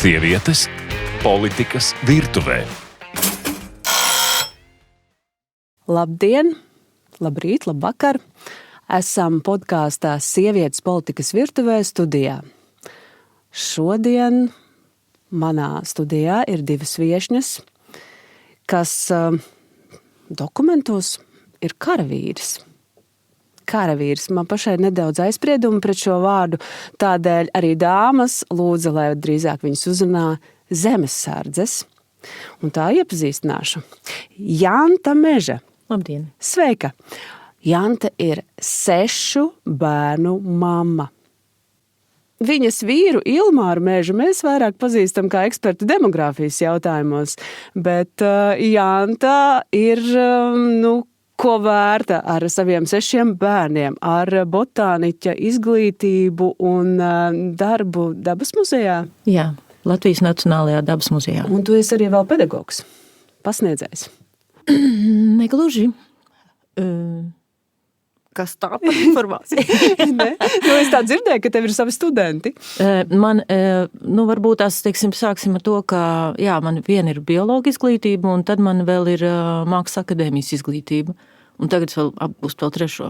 Sievietes politikas virtuvē. Labdien, labrīt, labvakar! Esam podkāstā Sievietes politikas virtuvē studijā. Šodien manā studijā ir divas viešņas, kas dokumentos ir karavīris. Karavīrs. Man pašai ir nedaudz aizspriedumi pret šo vārdu, tādēļ arī dāmas lūdza, lai drīzāk viņas uzrunā zemesardzes. Un tā iepazīstināšu. Janta Meža. Labdien! Sveika! Janta ir 6 bērnu mamma. Viņas vīru Ilmāru Mežu mēs vairāk pazīstam kā ekspertu demogrāfijas jautājumos, bet Janta ir, ko vērta ar saviem 6 bērniem, ar botāniķa izglītību un darbu dabas muzejā. Jā, Latvijas Nacionālajā dabas muzejā. Un tu esi arī vēl pedagogs, pasniedzējs. Negluži. Kas tā par informāciju? Ne? Es tā dzirdēju, ka tev ir savi studenti. Man, varbūt tās, sāksim ar to, ka jā, man viena ir biologa izglītība, un tad man vēl ir mākslas akadēmijas izglītība. Un tagad vēl apgūst vēl 3.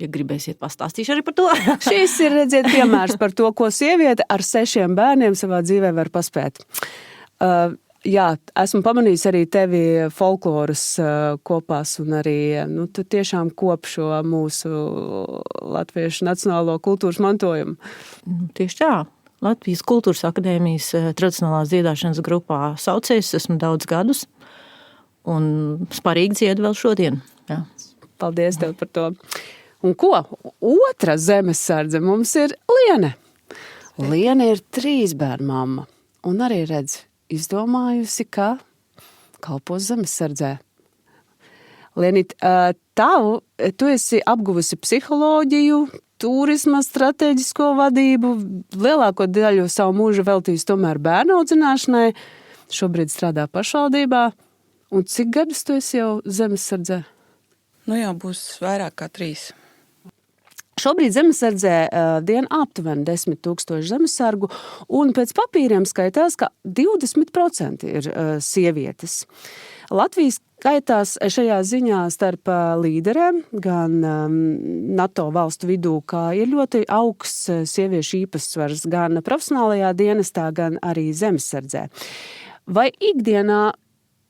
Ja gribēsiet, pastāstīšu arī par to. Šis ir, redziet, piemērs par to, ko sieviete ar 6 bērniem savā dzīvē var paspēt. Jā, esmu pamanījis arī tevi folkloras kopās un arī, tu tiešām kop šo mūsu latviešu nacionālo kultūras mantojumu. Tieši tā. Latvijas Kultūras akadēmijas tradicionālās dziedāšanas grupā saucies, esmu daudz gadus un sparīgi dziedu vēl šodien. Jā. Paldies tev par to. Un ko? Otra zemesardze mums ir Liene. Liene ir 3 bērnu mamma un arī redz, izdomājusi, ka kalpos zemesardzē. Lienīt, tu esi apguvusi psiholoģiju, turisma stratēģisko vadību, lielāko daļu savu mūžu veltījusi tomēr bērnu audzināšanai, šobrīd strādā pašvaldībā. Un cik gadus tu esi jau zemesardzē? Jau būs vairāk kā 3. Šobrīd zemesardzē dien aptuveni 10 000 zemesargu, un pēc papīriem skaitās, ka 20% ir sievietes. Latvija skaitās šajā ziņā starp līderēm, gan NATO valstu vidū, kā ir ļoti augsts sieviešu īpatsvars gan profesionālajā dienestā, gan arī zemesardzē. Vai ikdienā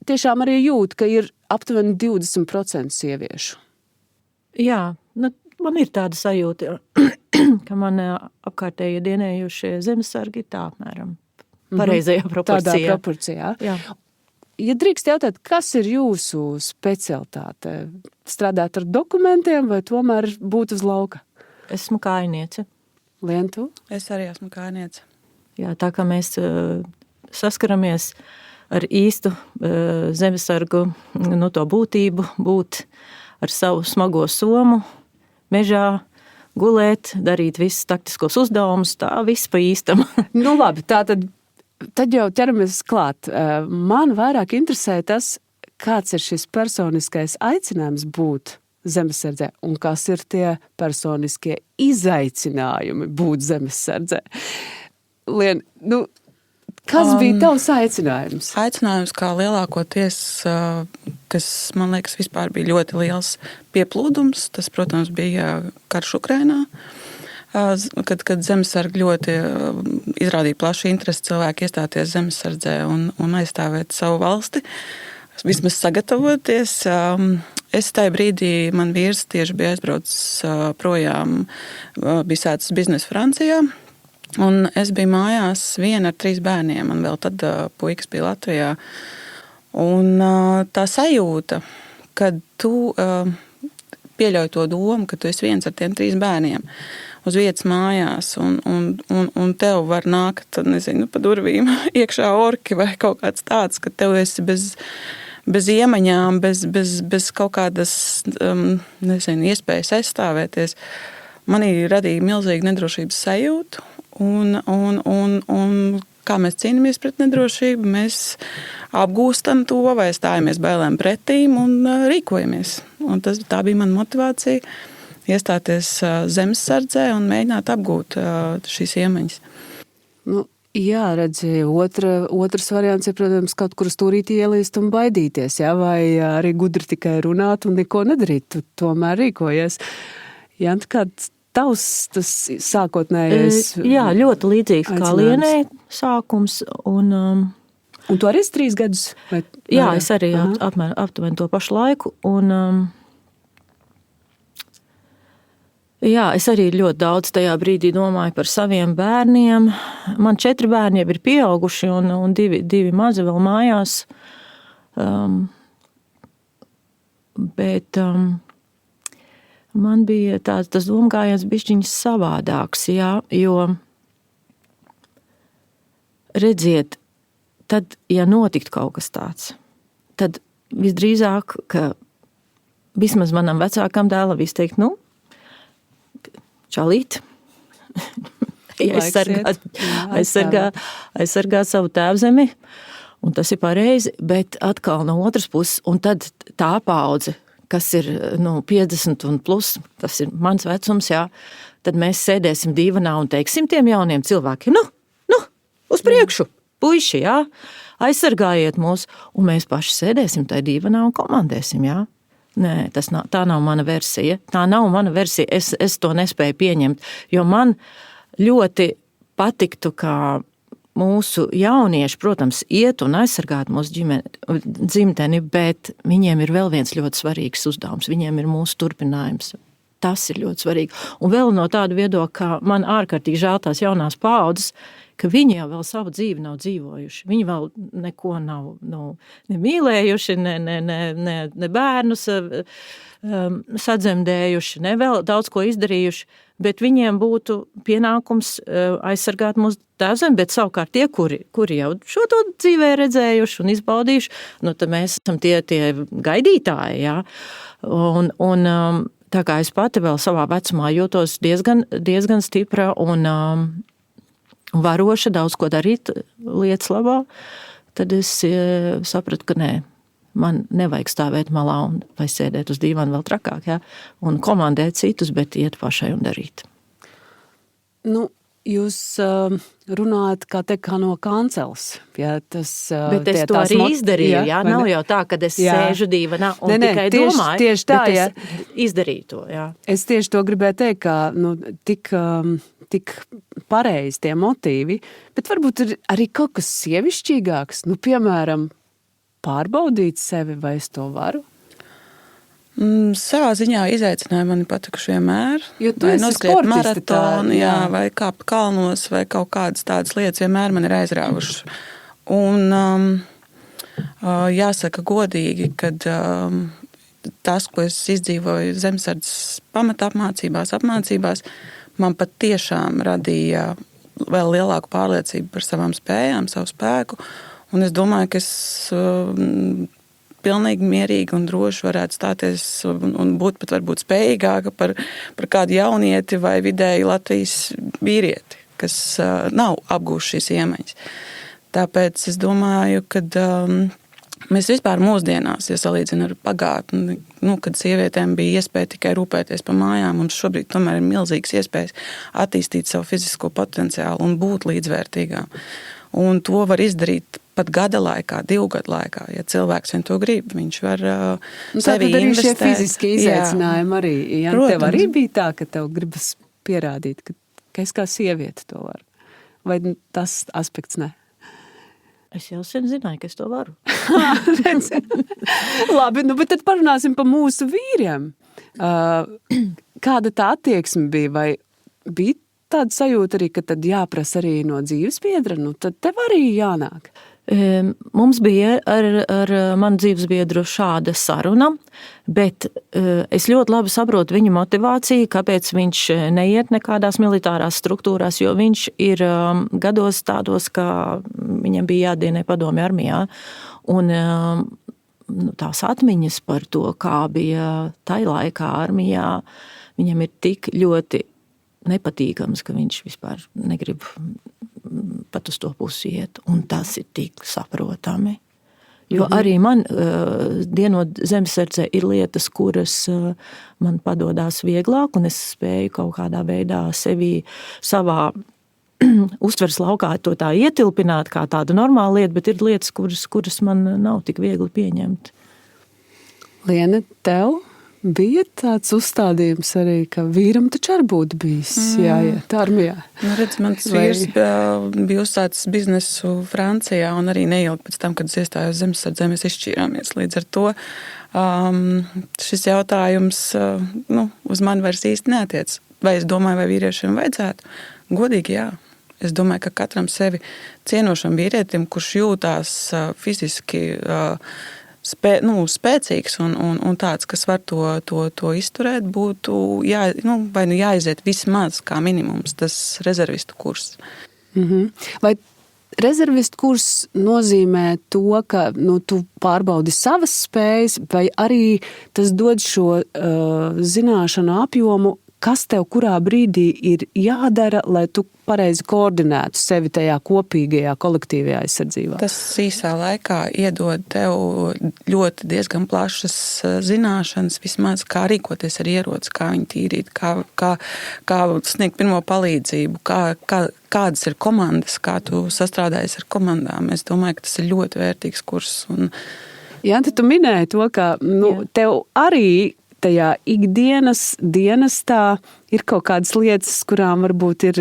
tiešām arī jūt, ka ir aptuveni 20% sieviešu? Jā, man ir tāda sajūta, ka man apkārtējie dienējušie zemesargi ir tā apmēram pareizajā proporcijā. Tādā proporcijā. Jā. Ja drīkst jautāt, kas ir jūsu specialitāte? Strādāt ar dokumentiem vai tomēr būt uz lauka? Esmu kājniece. Lien, tu? Es arī esmu kājniece. Jā, tā kā mēs saskaramies ar īstu zemesargu to būtību, būt ar savu smago somu, mežā, gulēt, darīt visus taktiskos uzdevumus, tā viss pa īstam. Labi, tad jau ķeramies klāt. Man vairāk interesē tas, kāds ir šis personiskais aicinājums būt zemesardzē un kas ir tie personiskie izaicinājumi būt zemesardzē. Lien, kas bija tavs aicinājums? Aicinājums kā lielākoties, kas, man liekas, vispār bija ļoti liels pieplūdums. Tas, protams, bija karš Ukrainā, kad zemesargi ļoti izrādīja plašu interesi cilvēki iestāties zemesardzē un aizstāvēt savu valsti, vismaz sagatavoties. Es tajā brīdī, man vīrs tieši bija aizbraucis projām, bija sācis biznesu Francijā. Un es biju mājās viena ar 3 bērniem, un vēl tad puikas bija Latvijā. Un tā sajūta, kad tu pieļauj to domu, ka tu esi viens ar tiem 3 bērniem uz vietas mājās, un tev var nākt, pa durvīm iekšā orki vai kaut kāds tāds, ka tev esi bez iemaņām, bez kaut kādas, iespējas aizstāvēties. Manī radīja milzīgu nedrošības sajūtu. Un kā mēs cīnāmies pret nedrošību, mēs apgūstam to vai stājamies bailēm pretīm un rīkojamies. Un tā bija mana motivācija iestāties zemesardzē un mēģināt apgūt šīs iemaņas. Jā, redzi, otrs variants ir, protams, kaut kur stūrītī ielīst un baidīties, jā, vai arī gudri tikai runāt un neko nedarīt, tu tomēr rīkojies. Janta, kāds tavs tas sākotnējais? Jā, ļoti līdzīgs kā Lienē sākums. Un tu arī esi 3 gadus? Jā, es arī aptuveni to pašu laiku. Un, jā, es arī ļoti daudz tajā brīdī domāju par saviem bērniem. Man 4 bērni jau ir pieauguši un 2 mazi vēl mājās. Bet man bija tas domgājiens bišķiņas savādāks, jā, jo redziet, tad, ja notiktu kaut kas tāds, tad visdrīzāk, ka vismaz manam vecākam dēlam viss teikt, čalīt, aizsargā savu tēvzemi, un tas ir pareizi, bet atkal no otras puses, un tad tā paudze, kas ir 50 un plus, tas ir mans vecums, jā, tad mēs sēdēsim divanā un teiksim tiem jauniem cilvēkiem, uz priekšu, puiši, jā, aizsargājiet mūs, un mēs paši sēdēsim tajā divanā un komandēsim, jā. Nē, tā nav mana versija. Tā nav mana versija. Es to nespēju pieņemt, jo man ļoti patiktu, kā mūsu jaunieši, protams, iet un aizsargāt mūsu dzimteni, bet viņiem ir vēl viens ļoti svarīgs uzdevums. Viņiem ir mūsu turpinājums. Tas ir ļoti svarīgi. Un vēl no tāda viedokļa, ka man ārkārtīgi žēl tās jaunās paaudzes, ka viņi jau vēl savu dzīvi nav dzīvojuši. Viņi vēl neko nav nemīlējuši, ne bērnus sadzemdējuši, ne vēl daudz ko izdarījuši, bet viņiem būtu pienākums aizsargāt mūsu tēvzemi, bet savukārt tie, kuri jau šo to dzīvē redzējuši un izbaudījuši, tad mēs esam tie gaidītāji, jā. Un tā kā es pati vēl savā vecumā jūtos diezgan stipra un varoša daudz ko darīt lietas labā, tad es sapratu, ka nē, man nevajag stāvēt malā vai sēdēt uz dīvana vēl trakāk, jā, un komandēt citus, bet iet pašai un darīt. Jūs runājat kā no kanceles. Jā, bet es to arī izdarīju, jā, nav jau tā, kad es sēžu dīvanā un tikai domāju, tieši tā, bet es izdarīju to, jā. Es tieši to gribēju teikt, ka tik pareizi tie motīvi, bet varbūt ir arī kaut kas sievišķīgāks, piemēram, pārbaudīt sevi, vai es to varu? Savā ziņā izaicinājumi mani patikuši vienmēr. Jo tu esi sportisti maratonu, jā, vai kāpt kalnos, vai kaut kādas tādas lietas vienmēr man ir aizrāvušas. Un jāsaka godīgi, kad tas, ko es izdzīvoju zemesardzes apmācībās, man pat tiešām radīja vēl lielāku pārliecību par savām spējām, savu spēku. Un es domāju, ka es pilnīgi mierīgi un droši varētu stāties un būt pat varbūt spējīgāka par kādu jaunieti vai vidēji Latvijas vīrieti, kas nav apgūši šīs iemaņas. Tāpēc es domāju, ka mēs vispār mūsdienās, ja salīdzinu ar pagātni, kad sievietēm bija iespēja tikai rūpēties par mājām, mums šobrīd tomēr ir milzīgas iespējas attīstīt savu fizisko potenciālu un būt līdzvērtīgām. Un to var izdarīt pat gada laikā, 2 gadu laikā, ja cilvēks vien to grib, viņš var sevi investēt. Arī šie fiziskie izaicinājumi arī, ja tev arī bija tā, ka tev gribas pierādīt, ka es kā sieviete to varu, vai tas aspekts ne? Es jau sen zināju, ka es to varu. Labi, bet tad parunāsim par mūsu vīriem. Kāda tā attieksme bija, vai bija tāda sajūta arī, ka tad jāprasa arī no dzīvesbiedra, tad tev arī jānāk? Mums bija ar manu dzīvesbiedru šāda saruna, bet es ļoti labi saprotu viņa motivāciju, kāpēc viņš neiet nekādās militārās struktūrās, jo viņš ir gados tādos, ka viņam bija jādienē padomju armijā. Un tās atmiņas par to, kā bija tai laikā armijā, viņam ir tik ļoti nepatīkams, ka viņš vispār negrib pat uz to pusi iet, un tas ir tik saprotami. Jo arī man dienot zemesardzē ir lietas, kuras man padodās vieglāk, un es spēju kaut kādā veidā savā uztveres laukā to tā ietilpināt kā tādu normālu lietu, bet ir lietas, kuras man nav tik viegli pieņemt. Liene, tev bija tāds uzstādījums arī, ka vīram taču arī būtu bijis jāiet armijā. Nu, redz, mans vīrs bija uzsācis biznesu Francijā un arī neilgi pēc tam, kad es iestājos zemesardzē, mēs izšķīrāmies. Līdz ar to šis jautājums uz mani vairs īsti neatiec. Vai es domāju, vai vīriešiem vajadzētu? Godīgi, jā. Es domāju, ka katram sevi cienošam vīrietim, kurš jūtās fiziski spēcīgs un tāds, kas var to izturēt, būtu jāiziet vismaz kā minimums tas rezervistu kurs. Vai rezervistu kurs nozīmē to, ka tu pārbaudi savas spējas, vai arī tas dod šo zināšanu apjomu, kas tev kurā brīdī ir jādara, lai tu pareizi koordinētu sevi tajā kopīgajā, kolektīvajā aizsardzībā? Tas īsā laikā iedod tev ļoti diezgan plašas zināšanas, vismaz kā rīkoties ar ieroci, kā viņu tīrīt, kā sniegt pirmo palīdzību, kādas ir komandas, kā tu sastrādājies ar komandām. Es domāju, ka tas ir ļoti vērtīgs kurs. Jā, tad tu minēji to, ka tev arī tajā ikdienas dienestā ir kaut kādas lietas, kurām varbūt ir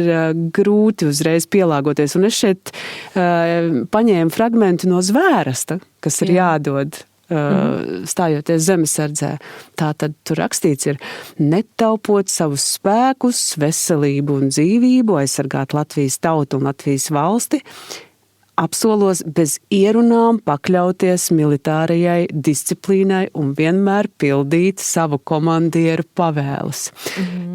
grūti uzreiz pielāgoties. Un es šeit paņēmu fragmentu no zvērsta, kas ir jādod stājoties zemesardzē. Tātad tur rakstīts ir netaupot savus spēkus, veselību un dzīvību, aizsargāt Latvijas tautu un Latvijas valsti, apsolos bez ierunām pakļauties militārajai disciplīnai un vienmēr pildīt savu komandieru pavēles.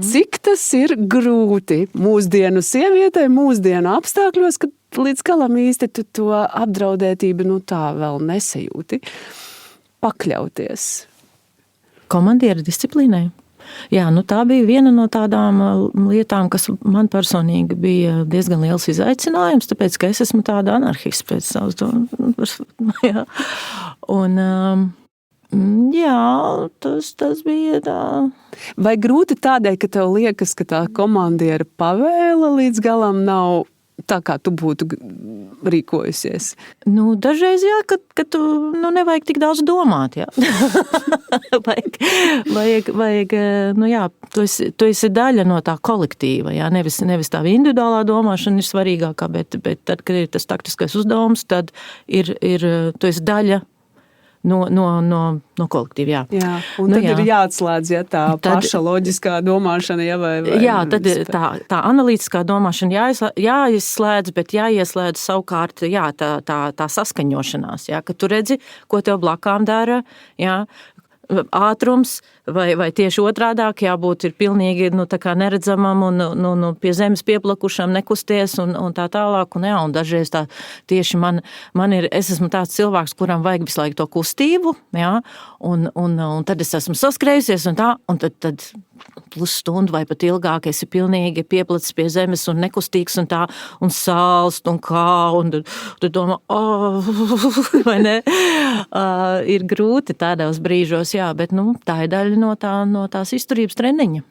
Cik tas ir grūti mūsdienu sievietei, mūsdienu apstākļos, kad līdz galam īsti tu to apdraudētību tā vēl nesajūti. Pakļauties. Komandieru disciplīnai? Jā, tā bija viena no tādām lietām, kas man personīgi bija diezgan liels izaicinājums, tāpēc, ka es esmu tāda anarhists pēc savas domas. Jā. Un, tas bija tā. Vai grūti tādēļ, ka tev liekas, ka tā komandiera pavēle līdz galam nav tā, kā tu būtu rīkojusies? Dažreiz, jā, ka tu nevajag tik daudz domāt, jā. vajag, tu esi daļa no tā kolektīva, jā, nevis tā individuālā domāšana ir svarīgākā, bet tad, kad ir tas taktiskais uzdevums, tad tu esi daļa no kolektīva, jā. Un tad ir jāatslēdz, tā paša loģiskā domāšana, vai jā, tad tā analītiskā domāšana jāizslēdz, bet jāieslēdz savukārt, tā saskaņošanās, jā, ka tu redzi, ko tev blakām dara, jā, ātrums, vai tieši otrādāk jābūt ir pilnīgi tā kā neredzamam un pie zemes pieplakušam, nekusties un tā tālāk. Un dažreiz tā tieši man ir, es esmu tāds cilvēks, kuram vajag visu laiku to kustību, jā, un tad es esmu saskrējusies un tad pusstundu vai pat ilgāk esi pilnīgi pieplacis pie zemes un nekustīgs un tā, un sālst un tu domā, vai ne? Ir grūti tādos brīžos, jā, bet tā ir daļa no tās izturības treniņa.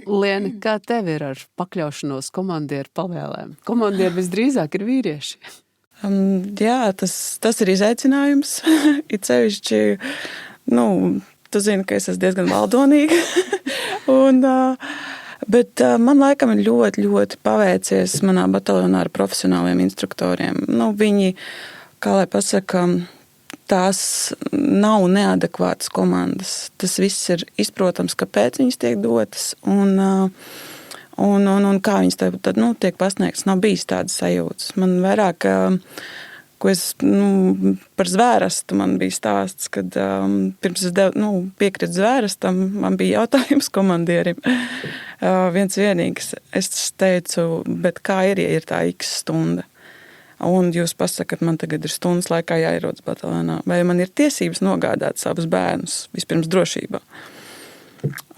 Liene, kā tev ir ar pakļaušanos komandieru pavēlēm? Komandieri visdrīzāk ir vīrieši. Jā, tas ir izaicinājums. It sevišķi, tu zini, ka es esmu diezgan valdonīga. Bet man laikam ir ļoti, ļoti paveicies manā bataljonā ar profesionāliem instruktoriem. Viņi, kā lai pasaka, tās nav neadekvātas komandas. Tas viss ir izprotams, kāpēc viņas tiek dotas un kā viņas tad tiek pasniegtas. Nav bijis tādas sajūtas. Man vairāk, ko es par zvērstu man bija stāsts, kad pirms es piekritu zvērastam, man bija jautājums komandierim. Viens vienīgs. Es teicu, bet kā ir, ja ir tā X stunda? Un jūs pasakat, man tagad ir stundas laikā jāierodas bataljonā. Vai man ir tiesības nogādāt savus bērnus vispirms drošībā?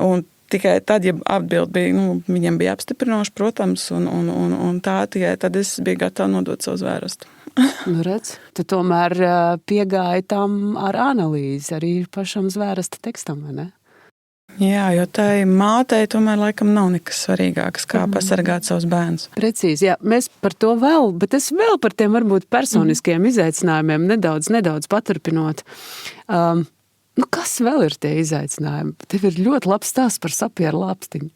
Un tikai tad, ja atbild bija, viņiem bija apstiprinoši, protams, un tā tikai tad es biju gatava nodot savu zvērstu. Redz, tu tomēr piegāji tam ar analīzi, arī pašam zvērsta tekstam, vai ne? Jā, jo tai mātei tomēr laikam nav nekas svarīgāks, kā pasargāt savus bērnus. Precīzi, jā. Mēs par to vēl, bet es vēl par tiem varbūt personiskiem izaicinājumiem nedaudz paturpinot. Kas vēl ir tie izaicinājumi? Tev ir ļoti labs stāsts par sapieru lāpstiņu.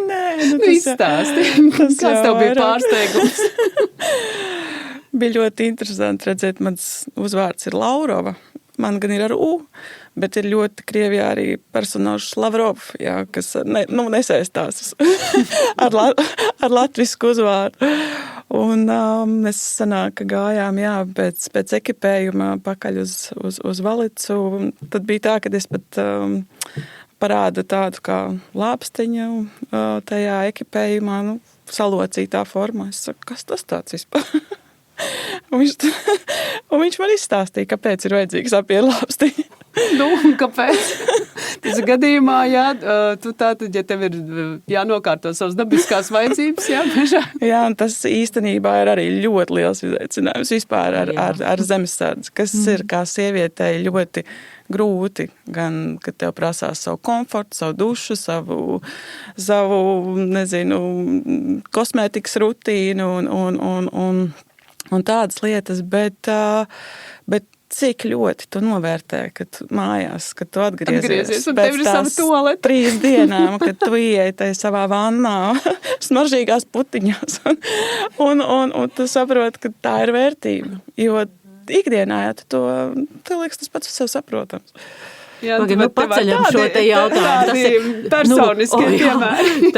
Nē, Izstāsti. Kāds tev bija pārsteigums? Bija ļoti interesanti redzēt, mans uzvārds ir Laurova. Man gan ir ar U, bet ir ļoti Krievijā arī personāžs Lavrov, jā, kas nesaistās ar latvisku uzvārdu. Un mēs sanāk, gājām pēc ekipējuma pakaļ uz Valicu. Tad bija tā, ka es pat parādu tādu kā lāpstiņu tajā ekipējumā, salocītā formā. Es saku, kas tas tāds vispār? Un viņš man izstāstīja, kāpēc ir vajadzīgs sapieru lāpstiņi. Kāpēc? Tas gadījumā, tu tātad, ja tev ir jānokārto savas dabiskās vajadzības, mežā. Jā, un tas īstenībā ir arī ļoti liels izaicinājums vispār ar zemesardzi, kas ir kā sievietei ļoti grūti, gan, kad tev prasās savu komfortu, savu dušu, savu nezinu, kosmētikas rutīnu un tādas lietas, bet cik ļoti tu novērtē, kad tu mājās, kad tu atgriezies pēc tās 3 dienām, kad tu ieej tai savā vannā, smaržīgās putiņās, un tu saproti, ka tā ir vērtība, jo ikdienā tev liekas tas pats uz sev saprotams. Jā, paceļam šo te jautājumu. Tas ir personiskie piemēri.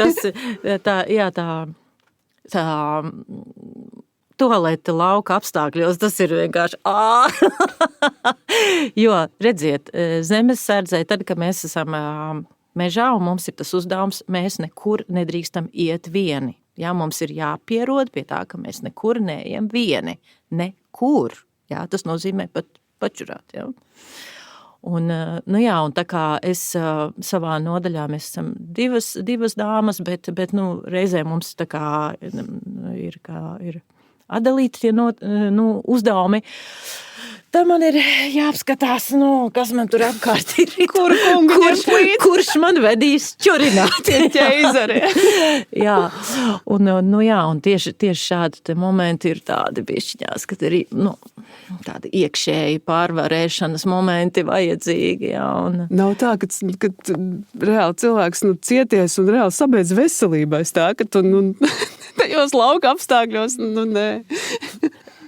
Tā toalete lauka apstākļos, tas ir vienkārši Jo, redziet, zemesardzei, tad, kad mēs esam mežā un mums ir tas uzdevums, mēs nekur nedrīkstam iet vieni. Jā, mums ir jāpierod pie tā, ka mēs nekur neejam vieni. Nekur. Jā, tas nozīmē pat pačurāt. Jā. Un tā kā es savā nodaļā, mēs esam divas dāmas, bet reizē mums tā kā ir atdalīti tie uzdevumi. Tad man ir jāapskatās, kas man tur apkārt ir. Kurš man vedīs čurināt. Tie ķeizari. Jā, un tieši šādi te momenti ir tādi bišķiņās, kad ir, tādi iekšēji pārvarēšanas momenti vajadzīgi. Jā, Nav tā, ka reāli cilvēks cieties un reāli sabeidz veselībai. Tā, ka tu tajos lauka apstākļos, nē.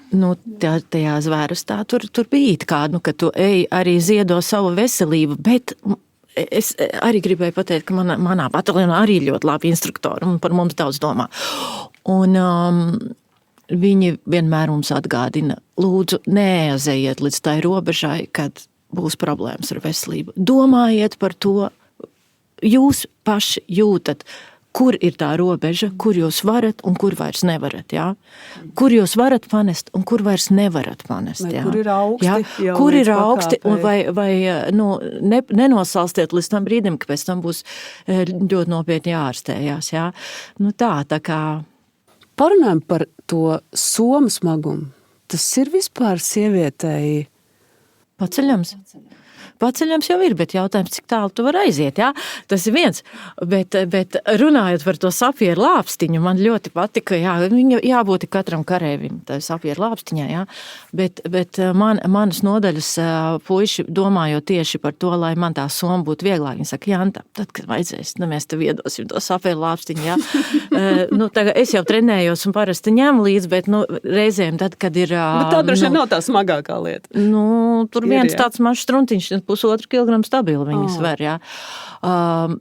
Tajā zvērustā tur bija kā, ka tu ej arī ziedo savu veselību, bet es arī gribēju pateikt, ka manā bataljonā arī ļoti labi instruktori un par mums daudz domā. Un viņi vienmēr mums atgādina, lūdzu, neaizējiet līdz tai robežai, kad būs problēmas ar veselību. Domājiet par to, jūs paši jūtat, kur ir tā robeža, kur jūs varat un kur vairs nevarat, jā? Kur jūs varat panest un kur vairs nevarat panest, jā? Kur ir augsti? Jā? Kur ir augsti un vai nenosalstiet līdz tam brīdim, ka pēc tam būs ļoti nopietni jārastējās, jā? Tā kā... Parunājam par to somu smagumu. Tas ir vispār sievietei... Paceļams jau ir, bet jautājums, cik tālu tu vari aiziet, jā? Tas ir viens. Bet runājot par to sapieru lāpstiņu, man ļoti patika, viņa jābūt katram karēvim, tā sapieru lāpstiņā, jā? Bet manas nodaļas puiši domājot tieši par to, lai man tā soma būtu vieglāk. Viņi saka, Janta, tad, kad vajadzēs, mēs tev iedosim to sapieru lāpstiņu, jā? Tagad es jau trenējos un parasti ņemu līdz, bet reizēm tad, kad ir... Bet tā droši nav tā smagākā lieta. Tur viens tāds mašs struntiņš, 1,5 kilogramu stabili viņi sver, jā.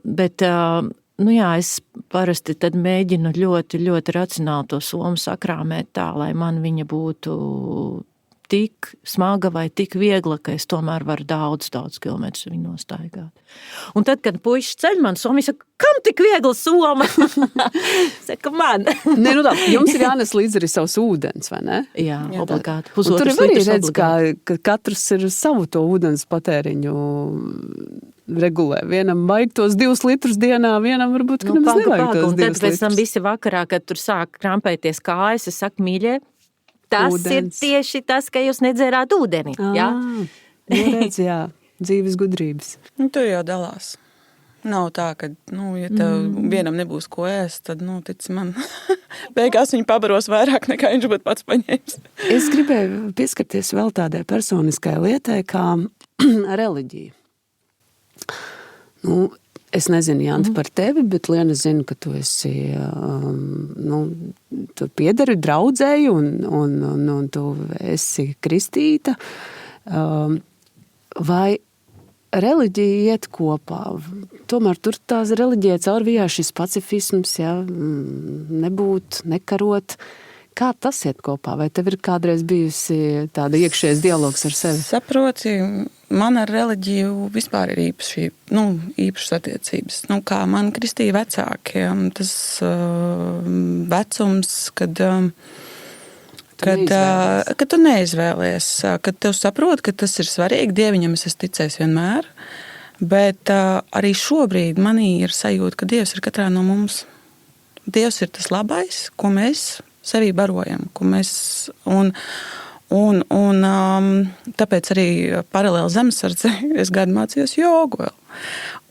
Bet, es parasti tad mēģinu ļoti, ļoti racionāli to somu sakrāmēt tā, lai man viņa būtu tik smaga vai tik viegla, ka es tomēr varu daudz kilometrus viņu nostaigāt. Un tad, kad puiši ceļ man somu, viņš saka, kam tik viegla soma? Saka, man. Nē, tā, jums ir jānes līdz arī savs ūdens, vai ne? Jā, obligāti. Tur arī redz, ka katrs ir savu to ūdens patēriņu regulē. Vienam vajag tos 2 litrus dienā, vienam varbūt, ka nemaz nevajag tos 2 litrus. Un tad pēc tam visi vakarā, kad tur sāk krampēties kājas, es saku, mīļie, tas ūdens. Ir tieši tas, ka jūs nedzērāt ūdeni. Jā? Redz, jā. dzīves gudrības. Tur jau dalās. Nav tā, ka, ja tev vienam nebūs ko ēst, tad, tici man, beigās viņi pabaros vairāk nekā viņš būtu pats paņēmis. Es gribēju pieskarties vēl tādai personiskai lietai, kā reliģija. Es nezinu, Janta, par tevi, bet Liena zina, ka tu esi, tu piedari draudzēji un tu esi kristīta. Vai reliģija iet kopā? Tomēr tur tās reliģija caurvijā šis pacifisms, nebūt, nekarot. Kā tas iet kopā? Vai tev ir kādreiz bijusi tāda iekšējais dialogs ar sevi? Saproti, man ar reliģiju vispār ir īpašas attiecības. Kā man kristīja vecāki, tas vecums, kad tu neizvēlies, kad tev saproti, ka tas ir svarīgi, Dieviņam es esmu ticējis vienmēr, bet arī šobrīd manī ir sajūta, ka Dievs ir katrā no mums. Dievs ir tas labais, ko mēs sevī barojam, ko mēs, tāpēc arī paralēli zemesardze es gadu mācījos jogu vēl.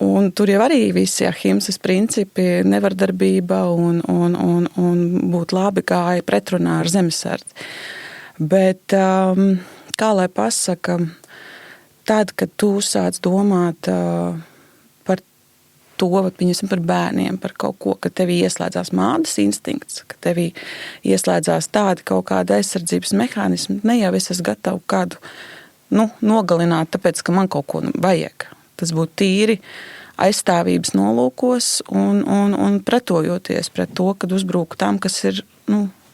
Un tur jau arī visi ahimsas principi, nevardarbība un būt labi gāja pretrunā ar zemesardzi. Bet, kā lai pasaka, tad, kad tu sāc domāt par to, viņasim par bērniem, par kaut ko, ka tevī ieslēdzās mādas instinkts, ka tevī ieslēdzās tādi kaut kāda aizsardzības mehānismi, ne jau es esmu gatavu kādu nogalināt, tāpēc, ka man kaut ko vajag. Tas būtu tīri aizstāvības nolūkos un pretojoties pret to, kad uzbrūk tam, kas ir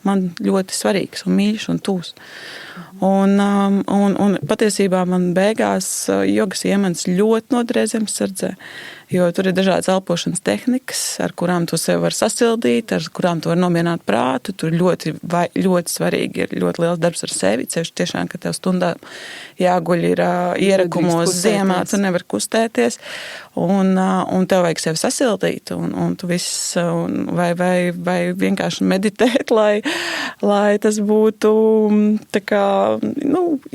man ļoti svarīgs un mīļš un tūs. Un patiesībā man beigās jogas iemans ļoti noderēja zemesardzē, jo tur ir dažādas elpošanas tehnikas, ar kurām tu sevi var sasildīt, ar kurām tu var nomierināt prātu. Tur ļoti svarīgi ir ļoti liels darbs ar sevi, ceļš tiešām, ka tev stundā jāguļ ir ierakumos ziemā, tu nevar kustēties, un tev vajag sevi sasildīt, un tu viss, vai vienkārši meditēt, lai tas būtu tā kā,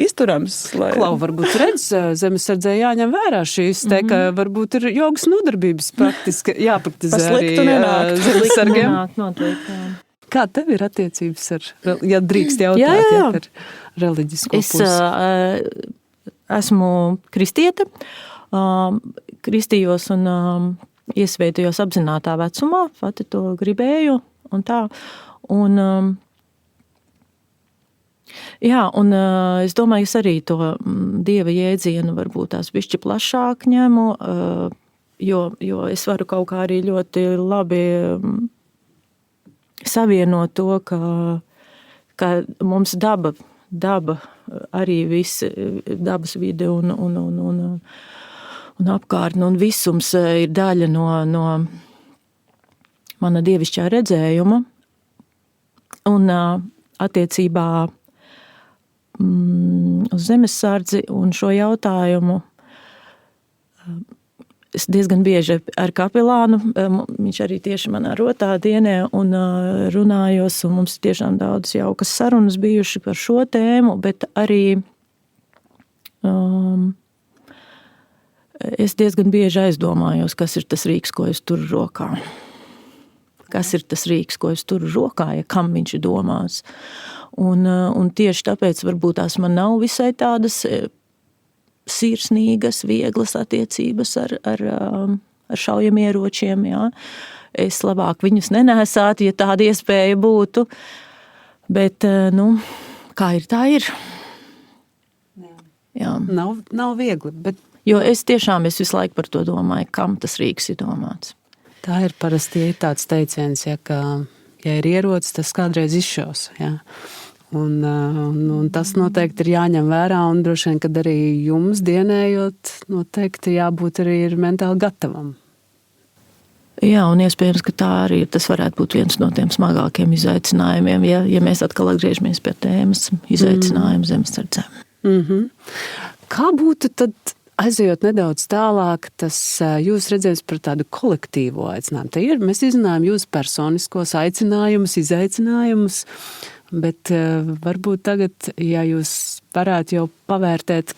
izturams. Klau, varbūt redz, zemesardzē jāņem vērā šīs te, ka varbūt ir jogas nodarbības praktiski jāpraktizē arī zemesargiem. Kā tev ir attiecības ar, ja drīkst jautāt, par reliģisko pusi? Es esmu kristiete, kristījos un iesvētījos apzinātā vecumā, pati to gribēju un tā. Un es domāju, es arī to Dieva jēdzienu varbūt tās bišķi plašāk ņemu, jo es varu kaut kā arī ļoti labi savienot to, ka mums daba arī visi dabas vide un apkārtne un visums ir daļa no mana dievišķā redzējuma. Un attiecībā uz zemesardzi un šo jautājumu es diezgan bieži ar kapelānu, viņš arī tieši manā rotā dienē un runājos, un mums ir tiešām daudz jaukas sarunas bijuši par šo tēmu, bet arī es diezgan bieži aizdomājos, kas ir tas rīks, ko es turu rokā. Kas ir tas rīks, ko es turu rokā, ja kam viņš ir domās. Un tieši tāpēc varbūt tās man nav visai tādas sirsnīgas, vieglas attiecības ar šaujamieročiem. Jā. Es labāk viņus nenēsātu, ja tāda iespēja būtu. Bet, kā ir, tā ir. Jā. Nav viegli, bet... Jo es visu laiku par to domāju, kam tas rīks ir domāts. Tā ir parasti tāds teiciens, ka, ja ir ierocis, tas kādreiz izšaus. Ja? Un tas noteikti ir jāņem vērā, un droši vien, kad arī jums dienējot, noteikti jābūt arī ir mentāli gatavam. Jā, un iespējams, ka tā arī tas varētu būt viens no tiem smagākiem izaicinājumiem, ja mēs atkal atgriežamies pie tēmas izaicinājumu zemesardzē. Kā būtu tad... Aizejot nedaudz tālāk, tas jūs redzējat par tādu kolektīvo aicinājumu. Mēs izzinājām jūsu personiskos aicinājumus, izaicinājumus, bet varbūt tagad, ja jūs varētu jau pavērtēt,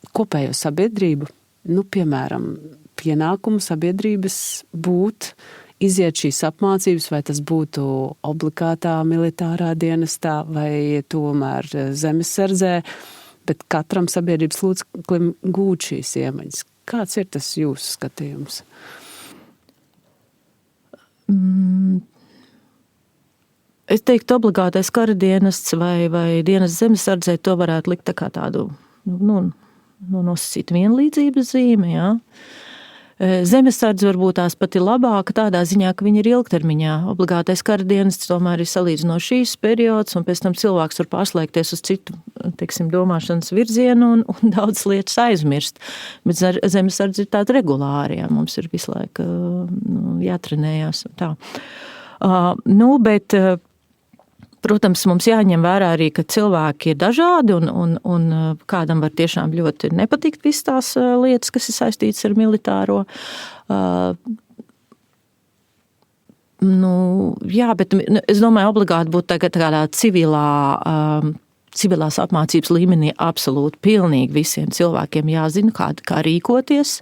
kopējo sabiedrību, nu, piemēram, pienākumu sabiedrības būt, iziet šīs apmācības, vai tas būtu obligātā militārā dienestā vai tomēr zemesardzē, bet katram sabiedrības loceklim gūt šīs iemaņas. Kāds ir tas jūsu skatījums? Es teiktu, obligātais kara dienests vai dienests zemesardzē to varētu likt tā kā tādu, nosacīt vienlīdzības zīmi, jā. Zemesardze varbūt tās pat ir labāka tādā ziņā, ka viņi ir ilgtermiņā. Obligātais kara dienests tomēr ir salīdzinoši šīs periods, un pēc tam cilvēks var pārslēgties uz citu, teiksim, domāšanas virzienu un daudz lietas aizmirst. Bet zemesardze ir tāda regulāri, jā, mums ir visu laiku jātrenējās. Tā. Bet protams, mums jāņem vērā arī, ka cilvēki ir dažādi un kādam var tiešām ļoti nepatikt visas tās lietas, kas ir saistītas ar militāro. Jā, bet es domāju, obligāti būtu tagad kādā civilās apmācības līmenī absolūti pilnīgi visiem cilvēkiem jāzina, kā rīkoties.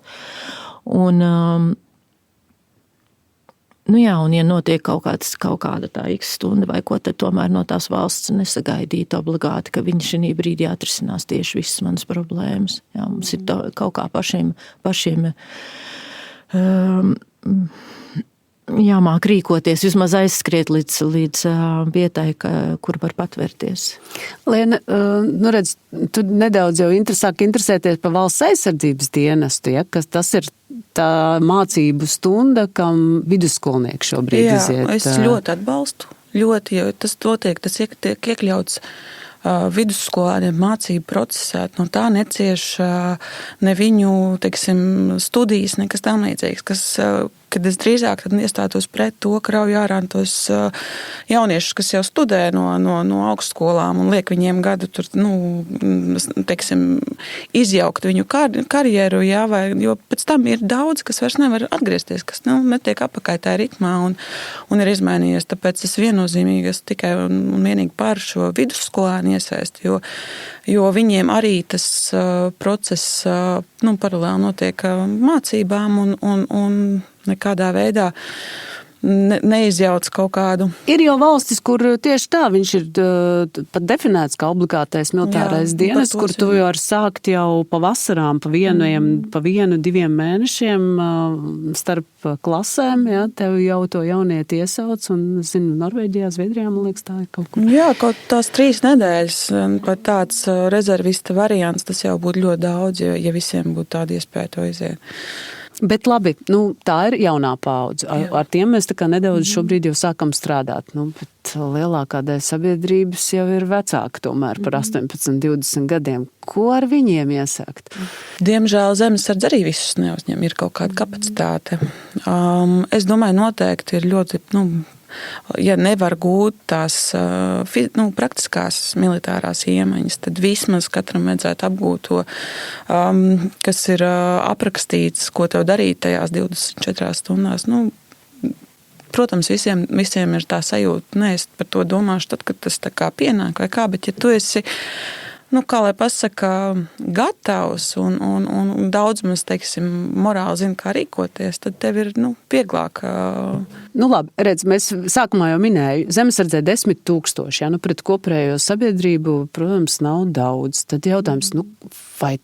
Un ja notiek kaut kāda tā x stunda vai ko, tad tomēr no tās valsts nesagaidīt obligāti, ka viņi šī brīdī atrisinās tieši visas manas problēmas. Jā, mums ir kaut kā pašiem jāmāk rīkoties, vismaz aizskriet līdz vietai, kur var patvērties. Liena, redz, tu nedaudz jau sāk interesēties par valsts aizsardzības dienestu, ja, kas tas ir tā mācību stunda, kam vidusskolnieki šobrīd iziet. Jā, es ļoti atbalstu, jo tas tiek iekļauts vidusskolēniem mācību procesā, no tā necieš ne viņu, teiksim, studijas, nekas tam līdzīgs, kad es drīzāk tad iestātos pret to, ka rauj ārā tos jauniešus, kas jau studē no augstskolām un liek viņiem gadu tur, teiksim, izjaukt viņu karjeru, jā, jo pēc tam ir daudz, kas vairs nevar atgriezties, kas netiek apakaļ tā ritmā un ir izmainījies. Tāpēc es viennozīmīgi tikai un vienīgi par šo vidusskolēnu iesaisti, jo viņiem arī tas process paralēli notiek mācībām un nekādā veidā neizjauc kaut kādu. Ir jau valstis, kur tieši tā viņš ir pat definēts kā obligātais militārais dienests, kur tu vari sākt jau pa vasarām, pa 1-2 mēnešiem starp klasēm, jā, tev jau to jaunieti iesauc, un, zinu, Norvēģijā, Zviedrijā, man liekas, tā ir kaut kur. Jā, kaut tās 3 nedēļas, pat tāds rezervista variants, tas jau būtu ļoti daudz, ja visiem būtu tāda iespēja to iziet. Bet labi, tā ir jaunā paudze. Ar tiem mēs tā kā nedaudz šobrīd jau sākam strādāt. Bet lielākā daļa sabiedrības jau ir vecāka tomēr par 18, 20 gadiem. Ko ar viņiem iesākt? Diemžēl zemesardze arī visus neuzņem, ir kaut kāda kapacitāte. Es domāju, noteikti ir ļoti, ja nevar gūt tās praktiskās militārās iemaņas, tad vismaz katram vajadzētu apgūt to, kas ir aprakstīts, ko tev darīt tajās 24 stundās. Protams, visiem ir tā sajūta, es par to domāšu tad, kad tas tā kā pienāk vai kā, bet ja tu esi, kā lai pasaka, gatavs un daudz mums, teiksim, morāli zina, kā rīkoties, tad tev ir, vieglāk. Labi, redz, mēs sākumā jau minēju, zemesardzē 10 000, pret kopējo sabiedrību, protams, nav daudz. Tad jautājums, vai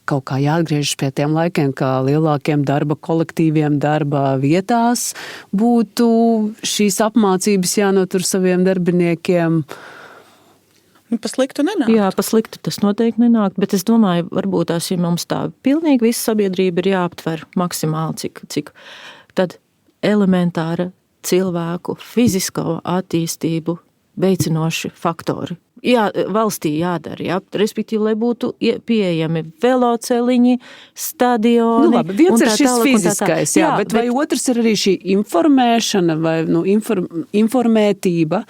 kaut kā jāatgriežas pie tiem laikiem, kā lielākiem darba kolektīviem darba vietās būtu šīs apmācības jānotur saviem darbiniekiem. Pa sliktu nenāk. Jā, pa sliktu tas noteikti nenāk, bet es domāju, varbūt tās, ja mums tā pilnīgi visa sabiedrība ir jāaptver maksimāli, cik tad elementāra cilvēku fizisko attīstību veicinoši faktori. Jā, valstī jādara, jā, respektīvi, lai būtu pieejami veloceliņi, stadioni. Labi, viens ir šis fiziskais, jā, bet vai otrs ir arī šī informēšana vai informētība,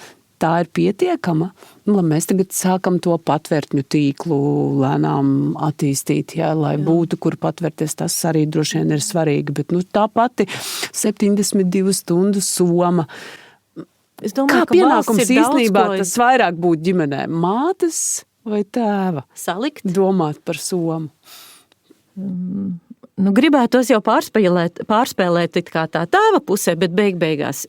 tā ir pietiekama? Mēs tagad sākam to patvērtņu tīklu lēnām attīstīt, jā, lai būtu, kur patvērties, tas arī droši vien ir svarīgi, bet tā pati 72 stundu soma. Es domāju, kā pienākums īstenībā tas vairāk būtu ģimenē? Mātes vai tēva? Salikt? Domāt par somu. gribētos jau pārspēlēt it kā tā tēva pusē, bet beigās.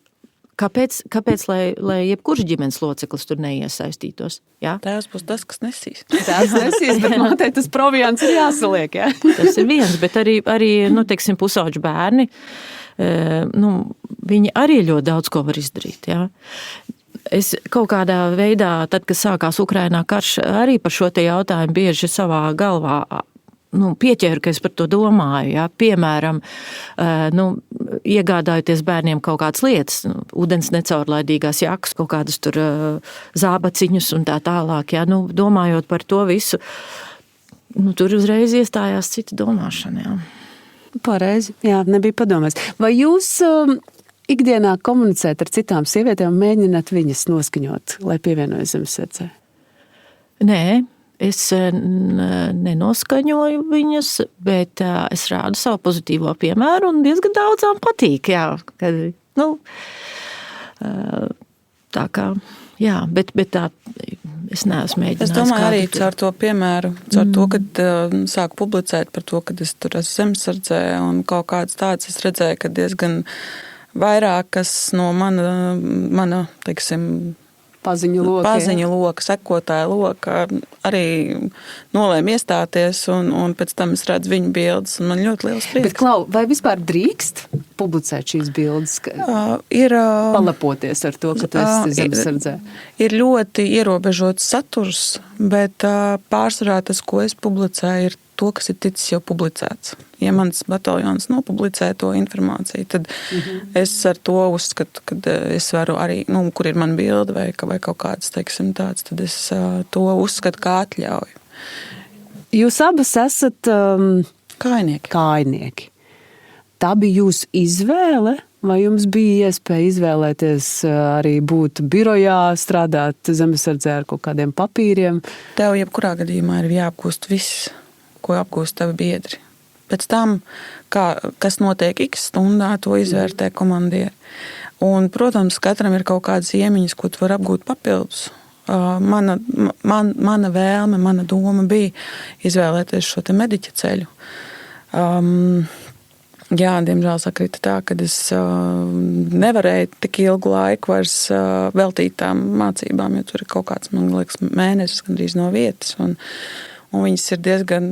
Kāpēc lai jebkurš ģimenes loceklis tur neiesaistītos? Jā? Tēvs būs tas, kas nesīs. Tās nesīs, bet mātei tas proviants ir jāsaliek, jā. Tas ir viens, bet arī teiksim, pusauģu bērni, viņi arī ļoti daudz ko var izdarīt, jā. Es kaut kādā veidā, tad, kad sākās Ukrainā karš, arī par šo te jautājumu bieži savā galvā pieķēru, ka es par to domāju. Ja? Piemēram, iegādājoties bērniem kaut kādas lietas, ūdens necaurlaidīgās jakas, kaut kādas tur zābaciņus un tā tālāk. Ja? Domājot par to visu, tur uzreiz iestājās cita domāšana. Ja? Pareizi, jā, nebija padomājis. Vai jūs ikdienā komunicēt ar citām sievietēm un mēģināt viņas noskaņot, lai pievienojas Zemesardzē? Nē. Es nenoskaņoju viņas, bet es rādu savu pozitīvo piemēru un diezgan daudzām patīk, jā. Kad, tā kā, jā, bet tā es neesmu mēģinājis. Es domāju arī caur to piemēru, caur to, kad sāku publicēt par to, kad es tur esmu Zemesardzē un kaut kāds tāds, es redzēju, ka diezgan vairākas no mana teiksim, paziņu loka, sekotāja loka arī nolēma iestāties un pēc tam es redzu viņu bildes un man ļoti liels prieks. Bet, Klau, vai vispār drīkst publicēt šīs bildes? Palepoties ar to, ka tu esi Zemesardzē? Ir ļoti ierobežots saturs, bet pārsvarā tas, ko es publicēju, ir to, kas ir ticis jau publicēts. Ja mans bataljons nopublicē to informāciju, tad es ar to uzskatu, ka es varu arī, kur ir man bilde vai kaut kāds, teiksim, tāds, tad es to uzskatu kā atļauju. Jūs abas esat kājnieki. Tā bija jūsu izvēle, vai jums bija iespēja izvēlēties arī būt birojā, strādāt Zemesardzē ar kaut kādiem papīriem? Tev jebkurā gadījumā ir jāapgūst viss, ko apgūst tavi biedri. Pēc tam, kas notiek x stundā, to izvērtē komandieri. Un, protams, katram ir kaut kādas iemiņas, ko tu var apgūt papildus. Mana vēlme, mana doma bija izvēlēties šo te mediķa ceļu. Jā, diemžēl sakrita tā, ka es nevarēju tik ilgu laiku vairs veltīt tām mācībām, jo tur ir kaut kāds, man liekas, mēnesis gandrīz no vietas. Un viņas ir diezgan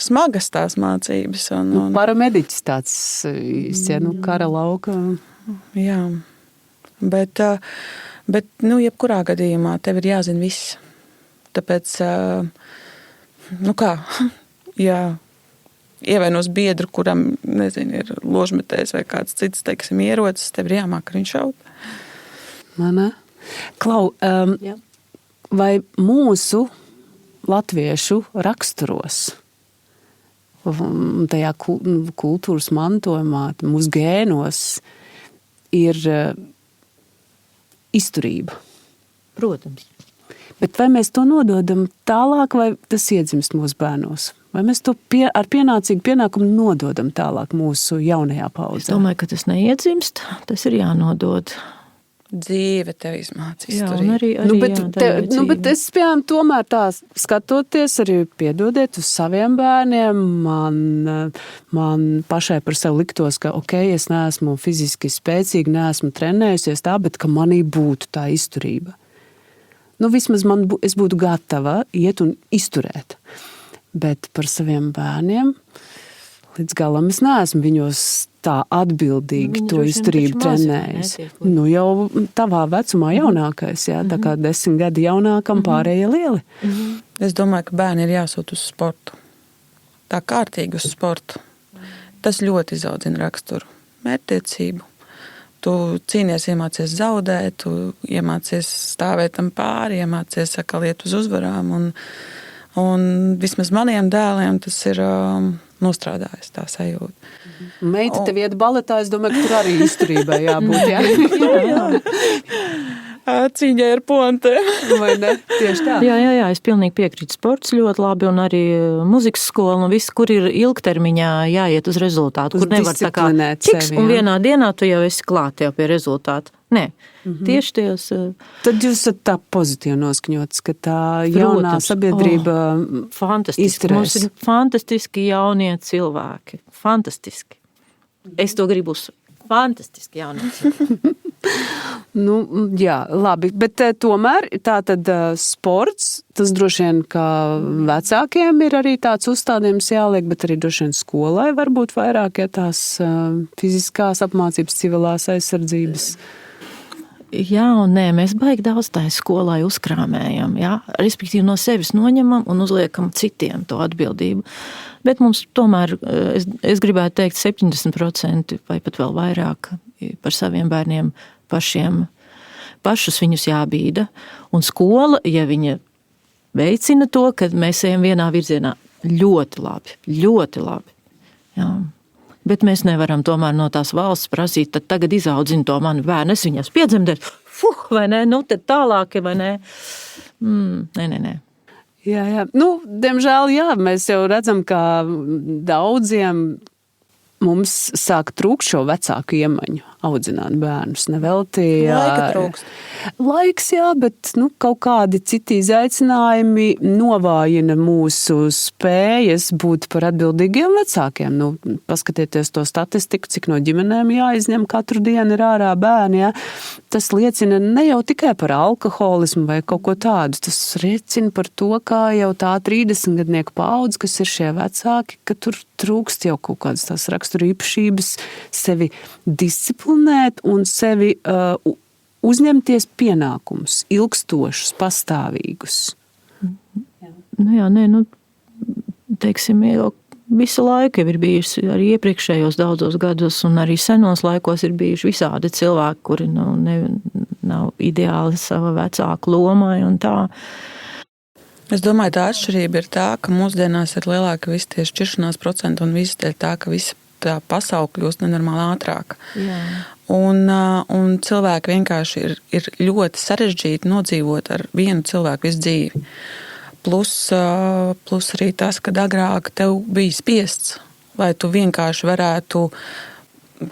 smagas tās mācības. Paramediķis tāds īsts, kara lauka. Jā, bet jebkurā gadījumā tev ir jāzina viss. Tāpēc, jā, ievainos biedru, kuram, nezinu, ir ložmetējs vai kāds cits, teiksim, ierocis, tev ir jāmāk ar viņu šaut. Manā? Klau, vai mūsu latviešu raksturos, tajā kultūras mantojumā, mūsu gēnos ir izturība? Protams. Bet vai mēs to nododam tālāk, vai tas iedzimst mūsu bērnos? Vai mēs to ar pienācīgu pienākumu nododam tālāk mūsu jaunajā paudzē? Es domāju, ka tas neiedzimst, tas ir jānodod. Dzīve tev izmācīs. Jā, un arī bet es, piemēram, tomēr tā skatoties, arī piedodiet uz saviem bērniem, man pašai par sevi liktos, ka, es neesmu fiziski spēcīga, neesmu trenējusies tā, bet ka manī būtu tā izturība. Vismaz es būtu gatava iet un izturēt. Bet par saviem bērniem līdz galam es neesmu viņos tā atbildīgi to izturību trenējusi. Jau tavā vecumā jaunākais, jā, tā kā 10 gadi jaunākam pārējie lieli. Es domāju, ka bērni ir jāsūt uz sportu. Tā kārtīgi uz sportu. Tas ļoti izaudzina raksturu. Mērķtiecību. Tu cīnies, iemācies zaudēt, tu iemācies stāvēt tam pāri, iemācies atkal iet uz uzvarām. Un vismaz maniem dēliem tas ir nostrādājis tā sajūta. Meita tev iet baletā, es domāju, ka tur arī izturībai jābūt, jā? Cīņai ar pontēm. Vai ne? Tieši tā. Jā, es pilnīgi piekrītu. Sports ļoti labi un arī muzikas skola un viss, kur ir ilgtermiņā jāiet uz rezultātu, kur nevar tā kā čiks un vienā dienā tu jau esi klāt jau pie rezultātu. Nē, tieši ties. Tad jūs esat tā pozitīvi noskaņots, ka tā jaunā sabiedrība fantastiski. Mums ir fantastiski jaunie cilvēki. Fantastiski. Es to gribu uzsvērt. Fantastiski jaunie cilvēki. Jā, labi, bet tomēr tā tad sports, tas droši vien, kā vecākiem ir arī tāds uzstādījums jāliek, bet arī droši vien skolai varbūt vairāk, ja tās fiziskās apmācības, civilās aizsardzības. Jā un nē, mēs baigi daudz tā skolai uzkrāmējam, jā, respektīvi no sevis noņemam un uzliekam citiem to atbildību. Bet mums tomēr, es gribētu teikt, 70% vai pat vēl vairāk par saviem bērniem pašus viņus jābīda. Un skola, ja viņa veicina to, kad mēs ejam vienā virzienā, ļoti labi, ļoti labi. Jā. Bet mēs nevaram tomēr no tās valsts prasīt, tad tagad izaudzina to manu bērnu, es viņas piedzemdēšu, vai ne, nu tad tālāk, vai ne? Nē. Jā. Diemžēl, jā, mēs jau redzam, ka daudziem mums sāk trūkt šo vecāku iemaņu audzināt bērnus. Nevelti, laika trūkst. Laiks, jā, bet kaut kādi citi izaicinājumi novājina mūsu spējas būt par atbildīgiem vecākiem. Paskatieties to statistiku, cik no ģimenēm jāizņem katru dienu ir ārā bērni. Jā. Tas liecina ne jau tikai par alkoholismu vai kaut ko tādu. Tas liecina par to, kā jau tā 30-gadnieku paudze, kas ir šie vecāki, ka tur trūkst jau kaut kādas tās rakstura īpašības, sevi disciplinēt un sevi uzņemties pienākumus, ilgstošus, pastāvīgus. Teiksim, jau visu laiku ir bijusi arī iepriekšējos daudzos gados un arī senos laikos ir bijuši visādi cilvēki, kuri nav ideāli sava vecāku lomai un tā. Es domāju, tā atšķirība ir tā, ka mūsdienās ir lielāka visi tie šķiršanās procenti un viss dēļ tā, ka visa tā pasaule kļūst nenormāli ātrāk. Jā. Un cilvēki vienkārši ir ļoti sarežģīti nodzīvot ar vienu cilvēku visu dzīvi. Plus arī tas, ka agrāk tev bija spiests, lai tu vienkārši varētu,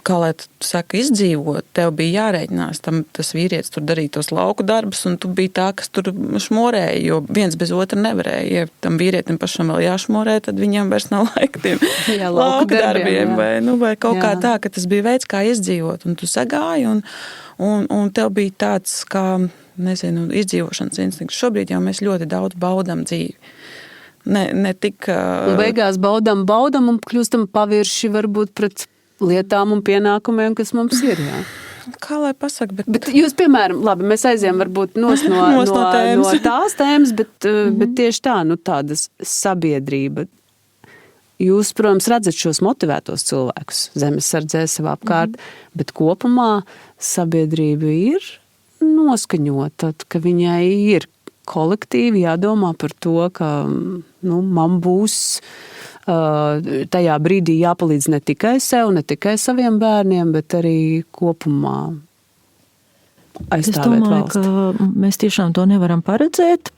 kā lai tu saka, izdzīvot, tev bija jārēķinās. Tas vīrietis tur darīja tos lauku darbus, un tu biji tā, kas tur šmorēja, jo viens bez otra nevarēja. Ja tam vīrietim pašam vēl jāšmorē, tad viņam vairs nav laika tiem lauku darbiem. Vai kaut kā tā, ka tas bija veids, kā izdzīvot. Un tu sagāji, un tev bija tāds, kā, nezinu, izdzīvošanas instinkts. Šobrīd jau mēs ļoti daudz baudam dzīvi. Ne tik... Beigās baudam un kļūstam pavirši varbūt pret lietām un pienākumiem, kas mums ir, jā. Kā lai pasaka, bet jūs, piemēram, labi, mēs aizējām varbūt no tās tēmas, bet tieši tā, tādas sabiedrība. Jūs, protams, redzat šos motivētos cilvēkus zemesardzē savā apkārt, bet kopumā sabiedrība ir noskaņota, ka viņai ir kolektīvi jādomā par to, ka man būs tajā brīdī jāpalīdz ne tikai sev, ne tikai saviem bērniem, bet arī kopumā aizstāvēt valsti. Es domāju, ka mēs tiešām to nevaram paredzēt,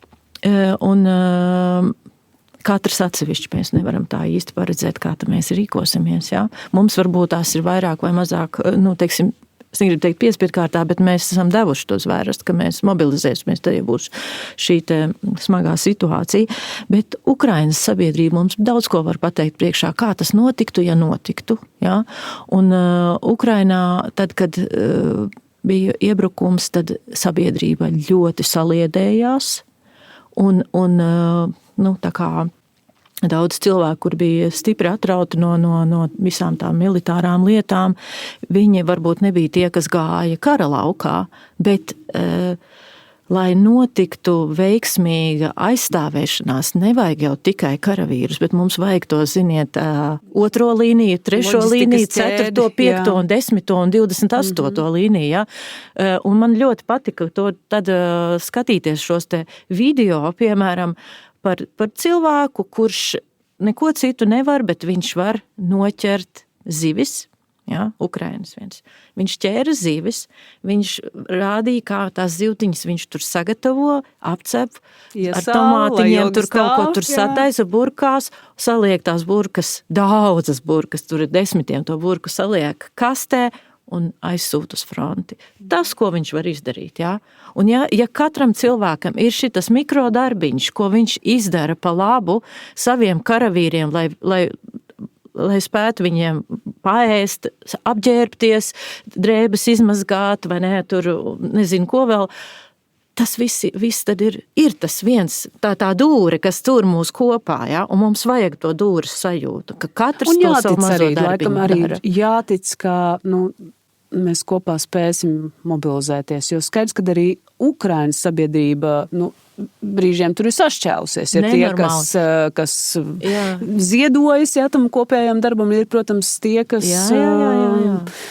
un katrs atsevišķi mēs nevaram tā īsti paredzēt, kā mēs rīkosimies. Jā? Mums varbūt tās ir vairāk vai mazāk, teiksim, es negribu teikt piespiedu-kārtā, bet mēs esam devuši tos vērst, ka mēs mobilizēsimies, tad ja būs šī smagā situācija. Bet Ukrainas sabiedrība mums daudz ko var pateikt priekšā, kā tas notiktu, ja notiktu. Ja? Un Ukrainā, tad, kad bija iebrukums, tad sabiedrība ļoti saliedējās. Un tā kā daudz cilvēku, kur bija stipri atrauti no visām tām militārām lietām, viņi varbūt nebija tie, kas gāja kara laukā, bet, lai notiktu veiksmīga aizstāvēšanās, nevajag jau tikai karavīrus, bet mums vajag to, ziniet, 2. līniju, 3. līniju, 4., 5. un 10. un 28. līniju. Ja? Un man ļoti patika to tad skatīties šos te video, piemēram, par cilvēku, kurš neko citu nevar, bet viņš var noķert zivis, ja, Ukrainas viens. Viņš ķēra zivis, viņš rādīja, kā tās zivtiņas viņš tur sagatavo, apcep, ar tomātiņiem tur kaut ko tur sataisa burkās, saliek tās burkas, daudzas burkas, tur ir 10 to burku saliek kastē, un aizsūt uz fronti. Tas, ko viņš var izdarīt, jā. Un ja katram cilvēkam ir šitas mikrodarbiņš, ko viņš izdara pa labu saviem karavīriem, lai spētu viņiem paēst, apģērbties, drēbes izmazgāt, vai ne, tur nezinu ko vēl, tas viss tad ir tas viens, tā dūre, kas tur mūs kopā, ja? Un mums vajag to dūres sajūtu, ka katrs to savu mazo darbiņu dara. Jātic, ka, mēs kopā spēsim mobilizēties, jo skaidrs, ka arī Ukrainas sabiedrība, brīžiem tur ir sašķēlusies. Ir tie, kas ziedojas, tam kopējām darbam, ir, protams, tie, kas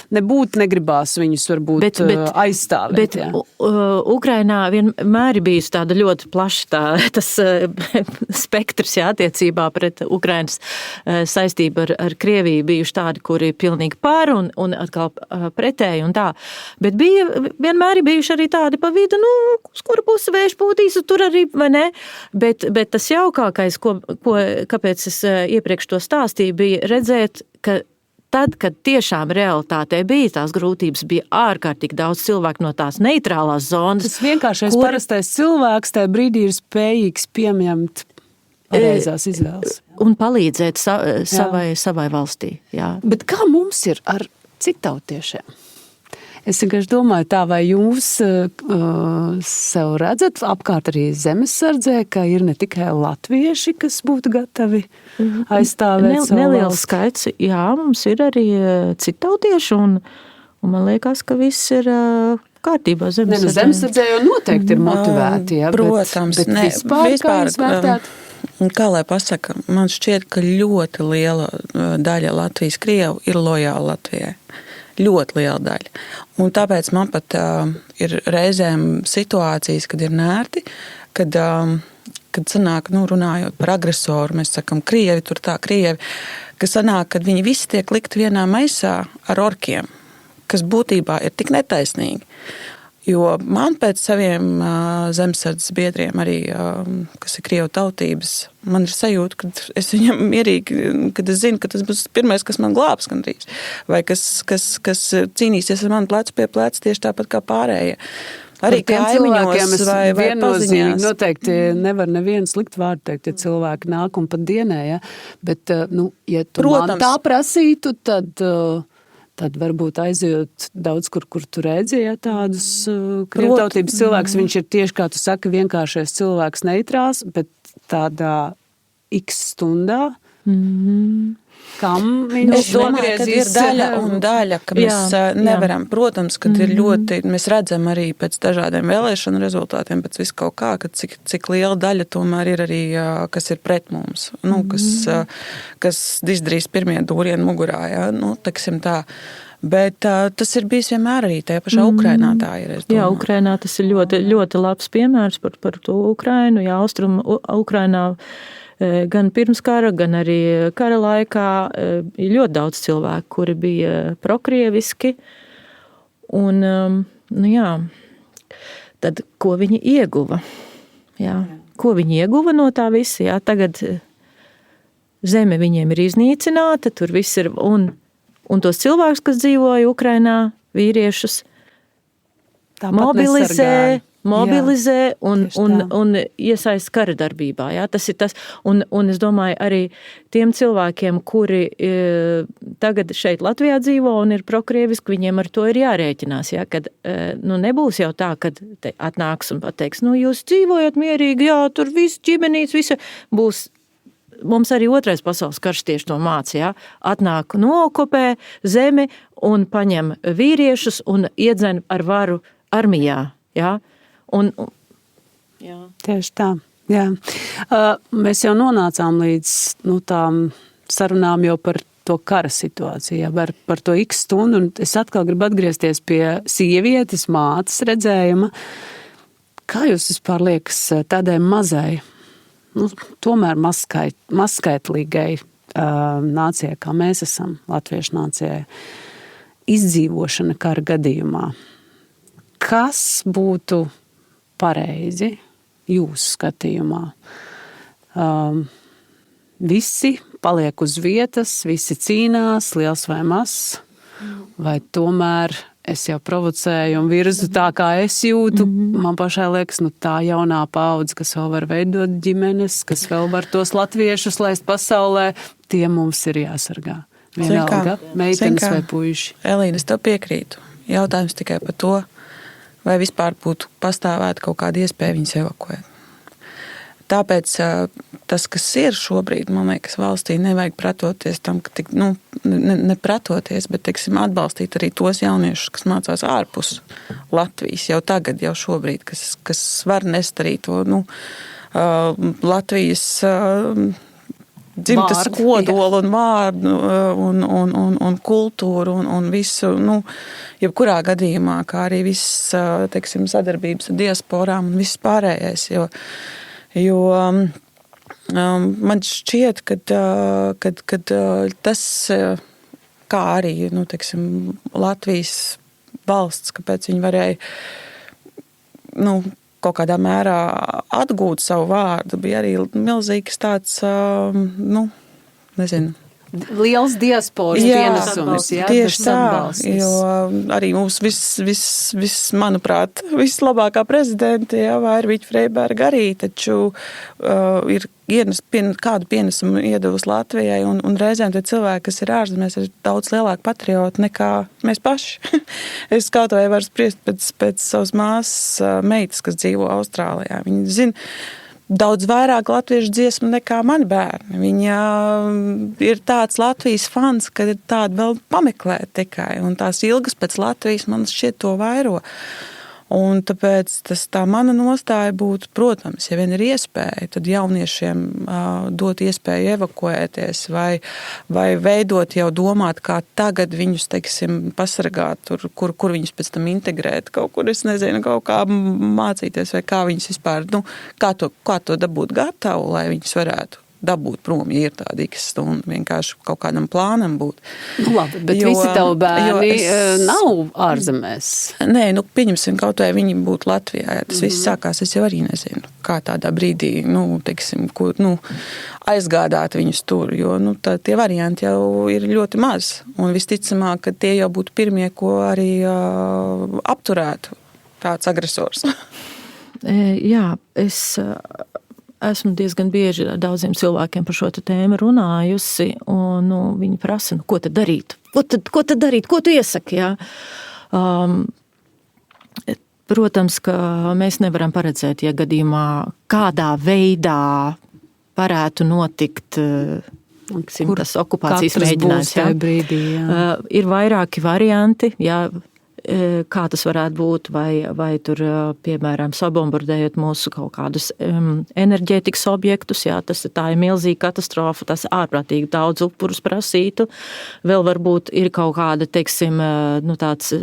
negribās viņus varbūt aizstāvēt. Bet Ukrainā vienmēr ir bijusi tāda ļoti plaša tas spektrs, attiecībā pret Ukrainas saistību ar Krieviju bijuši tādi, kuri pilnīgi pār un atkal pretēji un tā. Bet vienmēr ir bijuši arī tādi pa vidu, uz kuru pusi vējš pūtīs, tur arī, vai ne? Bet tas jaukākais, kāpēc es iepriekš to stāstīju, bija redzēt, ka tad, kad tiešām realitātē bija tās grūtības, bija ārkārtīgi daudz cilvēku no tās neitrālās zonas. Tas vienkāršais parastais cilvēks tajā brīdī ir spējīgs pieņemt pareizās izvēles. Un palīdzēt savai valstī. Jā. Bet kā mums ir ar citautiešiem? Es vienkārši domāju tā, vai jūs sev redzat apkārt arī zemesardzē, ka ir ne tikai latvieši, kas būtu gatavi aizstāvēt savu neliels valsti? skaits, jā, mums ir arī citautieši, un man liekas, ka viss ir kārtībā zemesardzē. Zemesardzē jau noteikti ir motivēti, jā, protams, bet vispār kā jūs vērtētu? Kā lai pasaka, man šķiet, ka ļoti liela daļa Latvijas Krievu ir lojāla Latvijai. Ļoti liela daļa. Un tāpēc man pat ir reizēm situācijas, kad ir nērti, kad sanāk, runājot par agresoru, mēs sakam Krievi, tur tā Krievi, ka sanāk, kad viņi visi tiek likt vienā maisā ar orkiem, kas būtībā ir tik netaisnīgi. Jo man pēc saviem zemesardzes biedriem arī, kas ir Krievu tautības, man ir sajūta, ka es viņam mierīgi, kad es zinu, ka tas būs pirmais, kas man glābs gandrīz, vai kas cīnīsies ar mani plecu pie pleca tieši tāpat kā pārējie. Arī kaimiņos vai paziņās. Noteikti nevar neviens likt vārdu teikt, ja cilvēki nāk un pat dienē, ja? Bet, ja tu man tā prasītu, tad varbūt aizjūt daudz, kur tu redzēji tādus krievtautības cilvēkus. Viņš ir tieši, kā tu saki, vienkāršais cilvēks neitrās, bet tādā X stundā, kam viņš nogriezīs. Ir daļa un daļa, ka mēs nevaram. Protams, kad ir ļoti, mēs redzam arī pēc dažādiem vēlēšanu rezultātiem, pēc visu kaut kā, ka cik liela daļa tomēr ir arī, kas ir pret mums, kas izdarīs pirmie dūrieni mugurā, teksim tā. Bet tas ir bijis vienmēr arī tajā pašā Ukrainā tā ir. Jā, Ukrainā tas ir ļoti, ļoti labs piemērs par to Ukrainu. Jā, Austrum Ukrainā gan pirms kara, gan arī kara laikā ir ļoti daudz cilvēku, kuri bija prokrieviski. Un, tad ko viņi ieguva? Jā, ko viņi ieguva no tā visa? Jā, tagad zeme viņiem ir iznīcināta, tur viss ir, un tos cilvēkus, kas dzīvoja Ukrainā, vīriešus, mobilizē un iesaist kara darbībā. Jā, tas ir tas. Un es domāju arī tiem cilvēkiem, kuri tagad šeit Latvijā dzīvo un ir prokrieviski, viņiem ar to ir jārēķinās. Jā, kad nebūs jau tā, kad atnāks un pateiks, jūs dzīvojat mierīgi, jā, tur viss ģimenīts, visa būs. Mums arī otrais pasaules karš tieši to māca, jā. Atnāk nokopē zemi un paņem vīriešus un iedzen ar varu armijā, jā. Jā. Tieši tā, jā. Mēs jau nonācām līdz tām sarunām jau par to kara situāciju, jā, par to X stundu, un es atkal gribu atgriezties pie sievietes, mātes redzējuma. Kā jūs vispār liekas tādai mazai, tomēr mazskaitlīgai nācijai, kā mēs esam, latviešu nācijai, izdzīvošana kara gadījumā? Kas būtu pareizi jūsu skatījumā? Visi paliek uz vietas, visi cīnās, liels vai mazs, vai tomēr es jau provocēju un virzu tā, kā es jūtu. Man pašai liekas, tā jaunā paudze, kas vēl var veidot ģimenes, kas vēl var tos latviešus laist pasaulē, tie mums ir jāsargā. Vienalga, meitenes vai puiši. Elīna, es tev piekrītu. Jautājums tikai par to, vai vispār būtu pastāvēt kaut kāda iespēja viņus evakuēt. Tāpēc tas, kas ir šobrīd, man liekas, valstī nevajag pretoties tam, ka ne pretoties, bet, teiksim, atbalstīt arī tos jauniešus, kas mācās ārpus Latvijas jau tagad, jau šobrīd, kas var nest arī to, Latvijas dzimtas kodolu un vārdu un kultūru un visu, jebkurā gadījumā, kā arī viss, teiksim, sadarbības ar diasporām un viss pārējais, jo man šķiet, ka tas, kā arī, teiksim, Latvijas valsts, kāpēc viņi varēja, kaut kādā mērā atgūt savu vārdu, bija arī milzīgs tāds, nezinu, liels diasporas pienesums. Tieši tā, jo arī mums manuprāt, vislabākā prezidente, Vairvīķa Freiberga arī, taču ir kādu pienesumu iedevusi Latvijai, un reizēm tie cilvēki, kas ir ārzemēs, ir daudz lielāki patrioti nekā mēs paši. Es kaut vai varu spriest pēc savas māsas meitas, kas dzīvo Austrālijā. Viņi zina daudz vairāk latviešu dziesmu nekā mani bērni. Viņa ir tāds Latvijas fans, kad ir tāda vēl pameklēt tikai, un tās ilgas pēc Latvijas man šķiet to vairo. Un tāpēc tā mana nostāja būtu, protams, ja vien ir iespēja, tad jauniešiem dot iespēju evakuēties vai veidot jau domāt, kā tagad viņus, teiksim, pasargāt, kur viņus pēc tam integrēt, kaut kur, es nezinu, kaut kā mācīties vai kā viņus vispār, kā to dabūt gatavu, lai viņus varētu dabūt prom, ja ir tāda X stunda, vienkārši kaut kādam plānam būt. Labi, bet visi tavu bērni nav ārzemēs. Nē, pieņemsim, kaut vai viņi būtu Latvijā. Ja tas viss sākās, es jau arī nezinu, kā tādā brīdī, teiksim, aizgādāt viņus tur, jo, tie varianti jau ir ļoti maz. Un visticamāk, ka tie jau būtu pirmie, ko arī apturētu tāds agresors. Jā, es esmu diezgan bieži ar daudziem cilvēkiem par šo tēmu runājusi, un viņi prasa, ko tad darīt? Ko tad darīt? Ko tu iesaki? Jā? Protams, ka mēs nevaram paredzēt, ja gadījumā kādā veidā varētu notikt tas okupācijas mēģinājums. Brīdī, ir vairāki varianti, jā, kā tas varētu būt, vai tur, piemēram, sabombardējot mūsu kaut kādus enerģētikas objektus, jā, tā ir milzīga katastrofa, tas ārprātīgi daudz upurus prasītu. Vēl varbūt ir kaut kāda, teiksim, tāds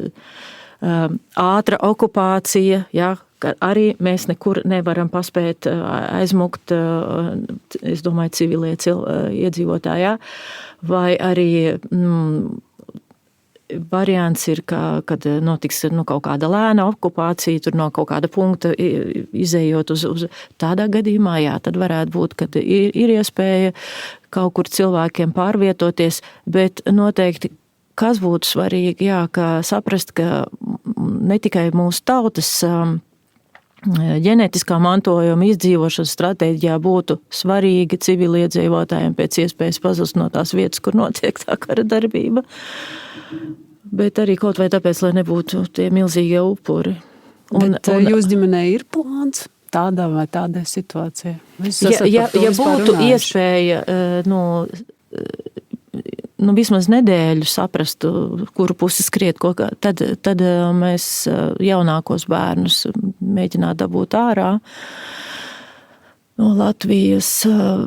ātra okupācija, jā, ka arī mēs nekur nevaram paspēt aizmukt, es domāju, civilie iedzīvotāji, jā, vai arī variants ir, kad notiks kaut kāda lēna okupācija, tur no kaut kāda punkta izējot uz tādā gadījumā, jā, tad varētu būt, kad ir iespēja kaut kur cilvēkiem pārvietoties, bet noteikti, kas būtu svarīgi, jā, ka saprast, ka ne tikai mūsu tautas ģenētiskā mantojuma izdzīvošanas stratēģijā būtu svarīgi civiliedzīvotājiem pēc iespējas pazust no tās vietas, kur notiek tā kara darbība. Bet arī kaut vai tāpēc, lai nebūtu tie milzīgie upuri. Bet jūs ģimenē ir plāns tādā vai tādā situācijā? Ja būtu iespēja, vismaz nedēļu saprastu, kuru pusi skriet, tad mēs jaunākos bērnus mēģinātu dabūt ārā no Latvijas.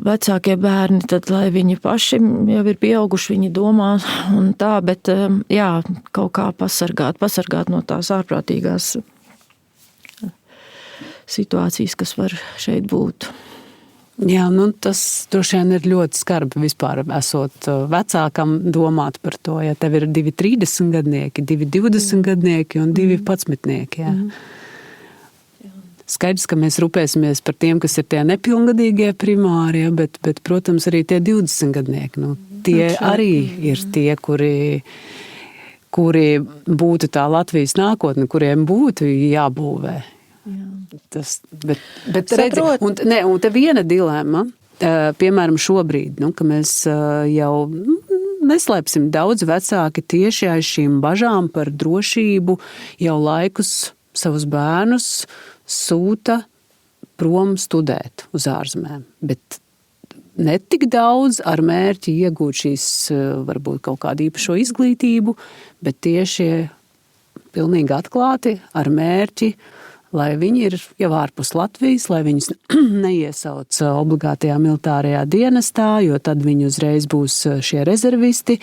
Vecākie bērni, tad, lai viņi paši jau ir pieauguši, viņi domā un tā, bet jā, kaut kā pasargāt no tās ārprātīgās situācijas, kas var šeit būt. Jā, tas droši vien ir ļoti skarbi vispār esot vecākam domāt par to, ja tev ir 2 30 gadnieki, 2 20 gadnieki un 2 11-nieki, jā. Skaidrs, ka mēs rūpēsimies par tiem, kas ir tie nepilngadīgie primāri, ja, bet, protams, arī tie 20 gadnieki. Tie arī ir tie, kuri būtu tā Latvijas nākotne, kuriem būtu jābūvē. Bet redzi, un te viena dilemma, piemēram šobrīd, ka mēs jau neslēpsim, daudz vecāki tieši aiz šīm bažām par drošību jau laikus savus bērnus sūta prom studēt uz ārzemēm, bet ne tik daudz ar mērķi iegūt šīs varbūt kaut kādu īpašo izglītību, bet tieši pilnīgi atklāti ar mērķi, lai viņi ir jau ārpus Latvijas, lai viņus neiesauc obligātajā militārajā dienestā, jo tad viņi uzreiz būs šie rezervisti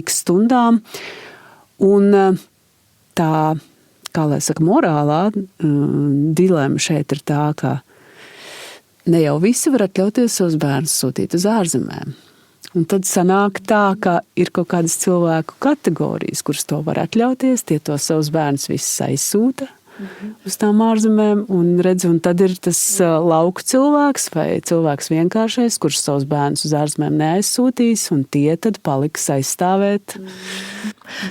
x stundām. Un tā, kā lai saka, morālā dilema šeit ir tā, ka ne jau visi var atļauties savus bērnus sūtīt uz ārzemēm. Un tad sanāk tā, ka ir kaut kādas cilvēku kategorijas, kuras to var atļauties, tie to savus bērnus visus aizsūta uz tām ārzemēm, un tad ir tas lauku cilvēks vai cilvēks vienkāršais, kurš savus bērnus uz ārzemēm neaizsūtīs, un tie tad paliks aizstāvēt.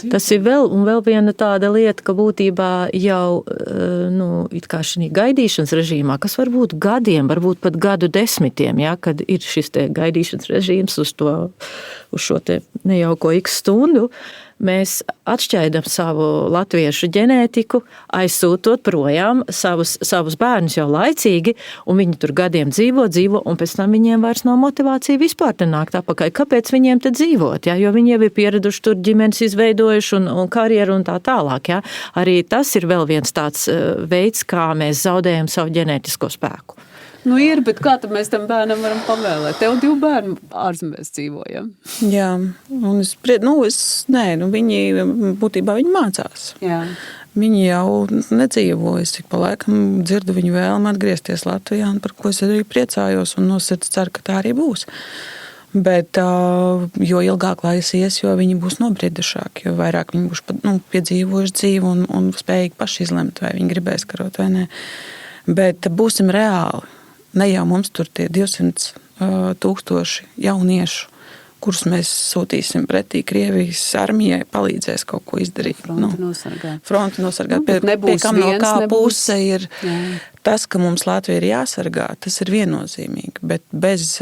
Tas ir vēl viena tāda lieta, ka būtībā jau it kā šī gaidīšanas režīmā, kas var būt gadiem, varbūt pat gadu desmitiem, ja, kad ir šis te gaidīšanas režīms uz šo te nejauko x stundu, mēs atšķaidam savu latviešu ģenētiku, aizsūtot projām savus bērnus jau laicīgi, un viņi tur gadiem dzīvo, un pēc tam viņiem vairs nav motivācija vispār te nākt apakaļ. Kāpēc viņiem te dzīvot? Ja? Jo viņi jau ir pieraduši tur ģimenes izveidojuši un karjeru un tā tālāk. Ja? Arī tas ir vēl viens tāds veids, kā mēs zaudējam savu ģenētisko spēku. Ir, bet kā tad mēs tam bērnam varam pavēlēt? Tev 2 bērni ārzemēs dzīvojam. Jā, un viņi būtībā viņi mācās. Jā. Viņi jau nedzīvojas, cik pa laikam dzirdu viņu vēlmi atgriezties Latvijā, un par ko es arī priecājos un no sirds ceru, ka tā arī būs. Bet jo ilgāk laiks ies, jo viņi būs nobriedušāki, jo vairāk viņi būs piedzīvojuši dzīvi un spējīgi paši izlemt, vai viņi gribēs karot vai nē. Bet būsim reāli. Ne jau mums tur tie 200,000 jauniešu, kurus mēs sūtīsim pretī Krievijas armijai, palīdzēs kaut ko izdarīt. Fronti nosargāt. Pie kam no kā puse ir tas, ka mums Latvija ir jāsargā, tas ir viennozīmīgi. Bet bez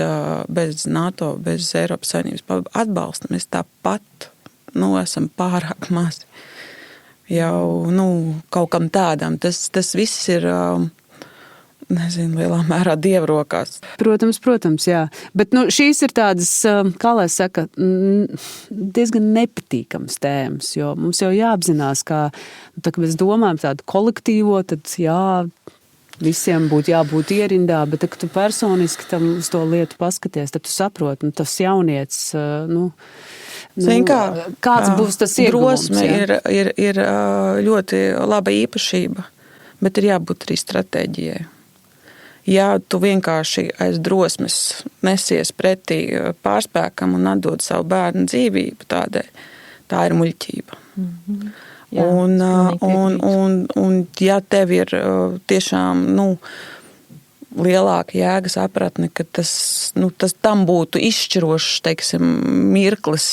NATO, bez Eiropas Savienības atbalsta mēs tāpat esam pārāk mazi. Jau kaut kam tādam. Tas viss ir... lielā mērā Dieva rokās. Protams, jā. Bet šīs ir tādas, kā lai saka, diezgan nepatīkamas tēmas, jo mums jau jāapzinās, ka mēs domājam tādu kolektīvo, tad jā, visiem būtu jābūt ierindā, bet kad tu personiski tam uz to lietu paskaties, tad tu saproti, tas jaunietis, kāds būs tas ieguvums. Drosme ir ļoti laba īpašība, bet ir jābūt arī stratēģijai. Ja tu vienkārši aiz drosmes nesies pretī pārspēkam un atdod savu bērnu dzīvību tādēļ, tā ir muļķība. Jā, un ja tev ir tiešām lielāka jēgas apratne, ka tas tam būtu izšķirošs, teiksim, mirklis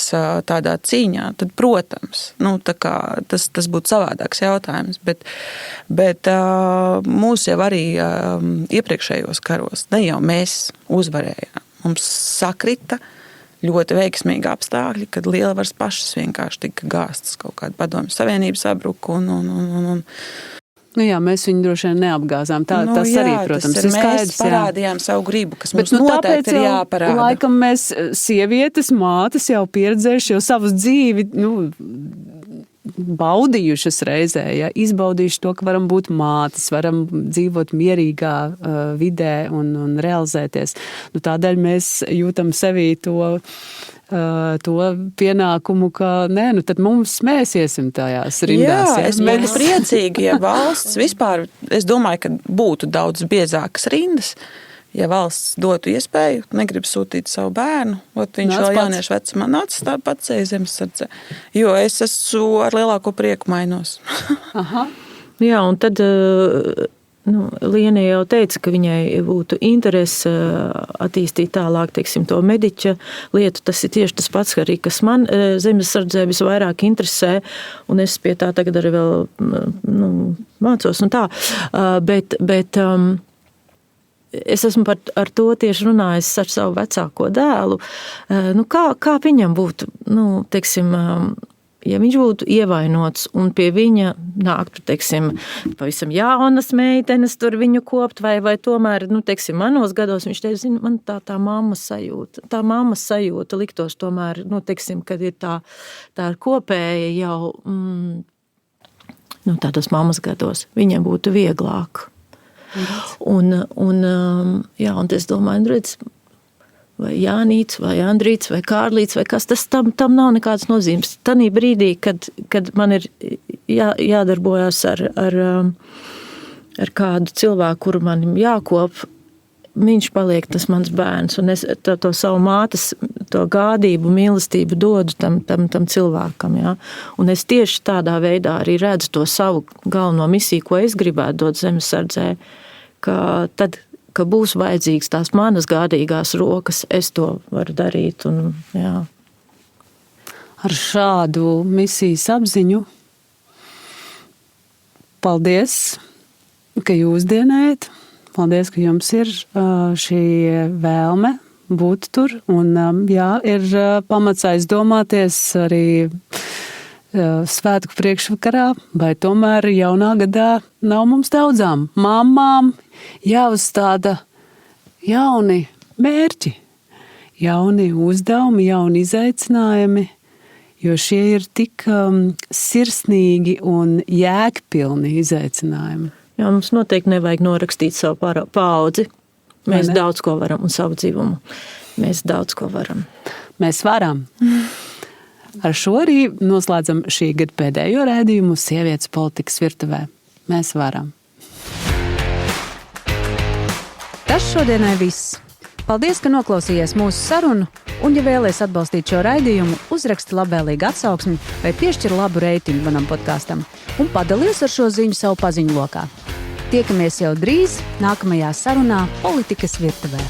tādā cīņā, tad, protams, tas būtu savādāks jautājums, bet mūs jau arī iepriekšējos karos, ne jau mēs uzvarējām. Mums sakrita ļoti veiksmīgi apstākļi, kad lielvaras pašas vienkārši tika gāstas kaut kāda Padomju Savienības sabruka un jā, mēs viņu droši vien neapgāzām. Tas arī, protams, ir skaidrs. Mēs parādījām savu gribu, kas mums noteikti ir jāparāda. Laikam mēs sievietes, mātes jau pieredzējuši, jau savus dzīvi, baudījušas reizē, ja, izbaudījuši to, ka varam būt mātes, varam dzīvot mierīgā vidē un realizēties. Tādēļ mēs jūtam sevī to pienākumu, ka tad mēs iesim tajās rindās. Jā, es būtu priecīgi, ja valsts vispār, es domāju, ka būtu daudz biezākas rindas, ja valsts dotu iespēju, negrib sūtīt savu bērnu, viņš vēl jauniešu vecumā nāc tā pats zemesardze, jo es esmu ar lielāko prieku mainos. Aha. Jā, un tad Liene jau teica, ka viņai būtu interese attīstīt tālāk, teiksim, to mediķa lietu. Tas ir tieši tas pats, arī, kas man zemesardzē visvairāk interesē, un es pie tā tagad arī vēl mācos un tā. Bet es esmu ar to tieši runājis ar savu vecāko dēlu. Kā viņam būtu, teiksim, ja viņš būtu ievainots un pie viņa nāktu, teiksim, pavisam jaunas meitenes tur viņu kopt, vai tomēr, teiksim, manos gados viņš teica, zini, man tā mammas sajūta liktos tomēr, teiksim, kad ir tā kopēja jau, tādos mammas gados, viņiem būtu vieglāk. Un es domāju, redz, vai Jānīts, vai Andrīts, vai Kārlīts, vai kas, tas tam nav nekādas nozīmes. Tanī brīdī, kad man ir jādarbojās ar kādu cilvēku, kuru man jākop, viņš paliek tas mans bērns, un es to savu mātes, to gādību, mīlestību dodu tam cilvēkam, jā. Un es tieši tādā veidā arī redzu to savu galveno misiju, ko es gribētu dot zemesardzē, ka tad, ka būs vajadzīgs tās manas gādīgās rokas, es to varu darīt. Un, jā. Ar šādu misijas apziņu paldies, ka jūs dienējat. Paldies, ka jums ir šī vēlme būt tur. Un ir pamats aizdomāties arī svētku priekšvakarā, vai tomēr jaunā gadā nav mums daudzām mammām jāuzstāda jauni mērķi, jauni uzdevumi, jauni izaicinājumi, jo šie ir tik sirsnīgi un jēgpilni izaicinājumi. Jā, mums noteikti nevajag norakstīt savu paudzi. Mēs daudz ko varam un savu dzīvumu. Mēs daudz ko varam. Mēs varam. Ar šo arī noslēdzam šī gada pēdējo raidījumu Sievietes politikas virtuvē. Mēs varam. Tas šodienai viss. Paldies, ka noklausījies mūsu sarunu, un ja vēlies atbalstīt šo raidījumu, uzraksti labvēlīgu atsauksmi vai piešķir labu reitingu manam podkastam un padalies ar šo ziņu savu paziņu lokā. Tiekamies jau drīz nākamajā sarunā Politikas virtuvē.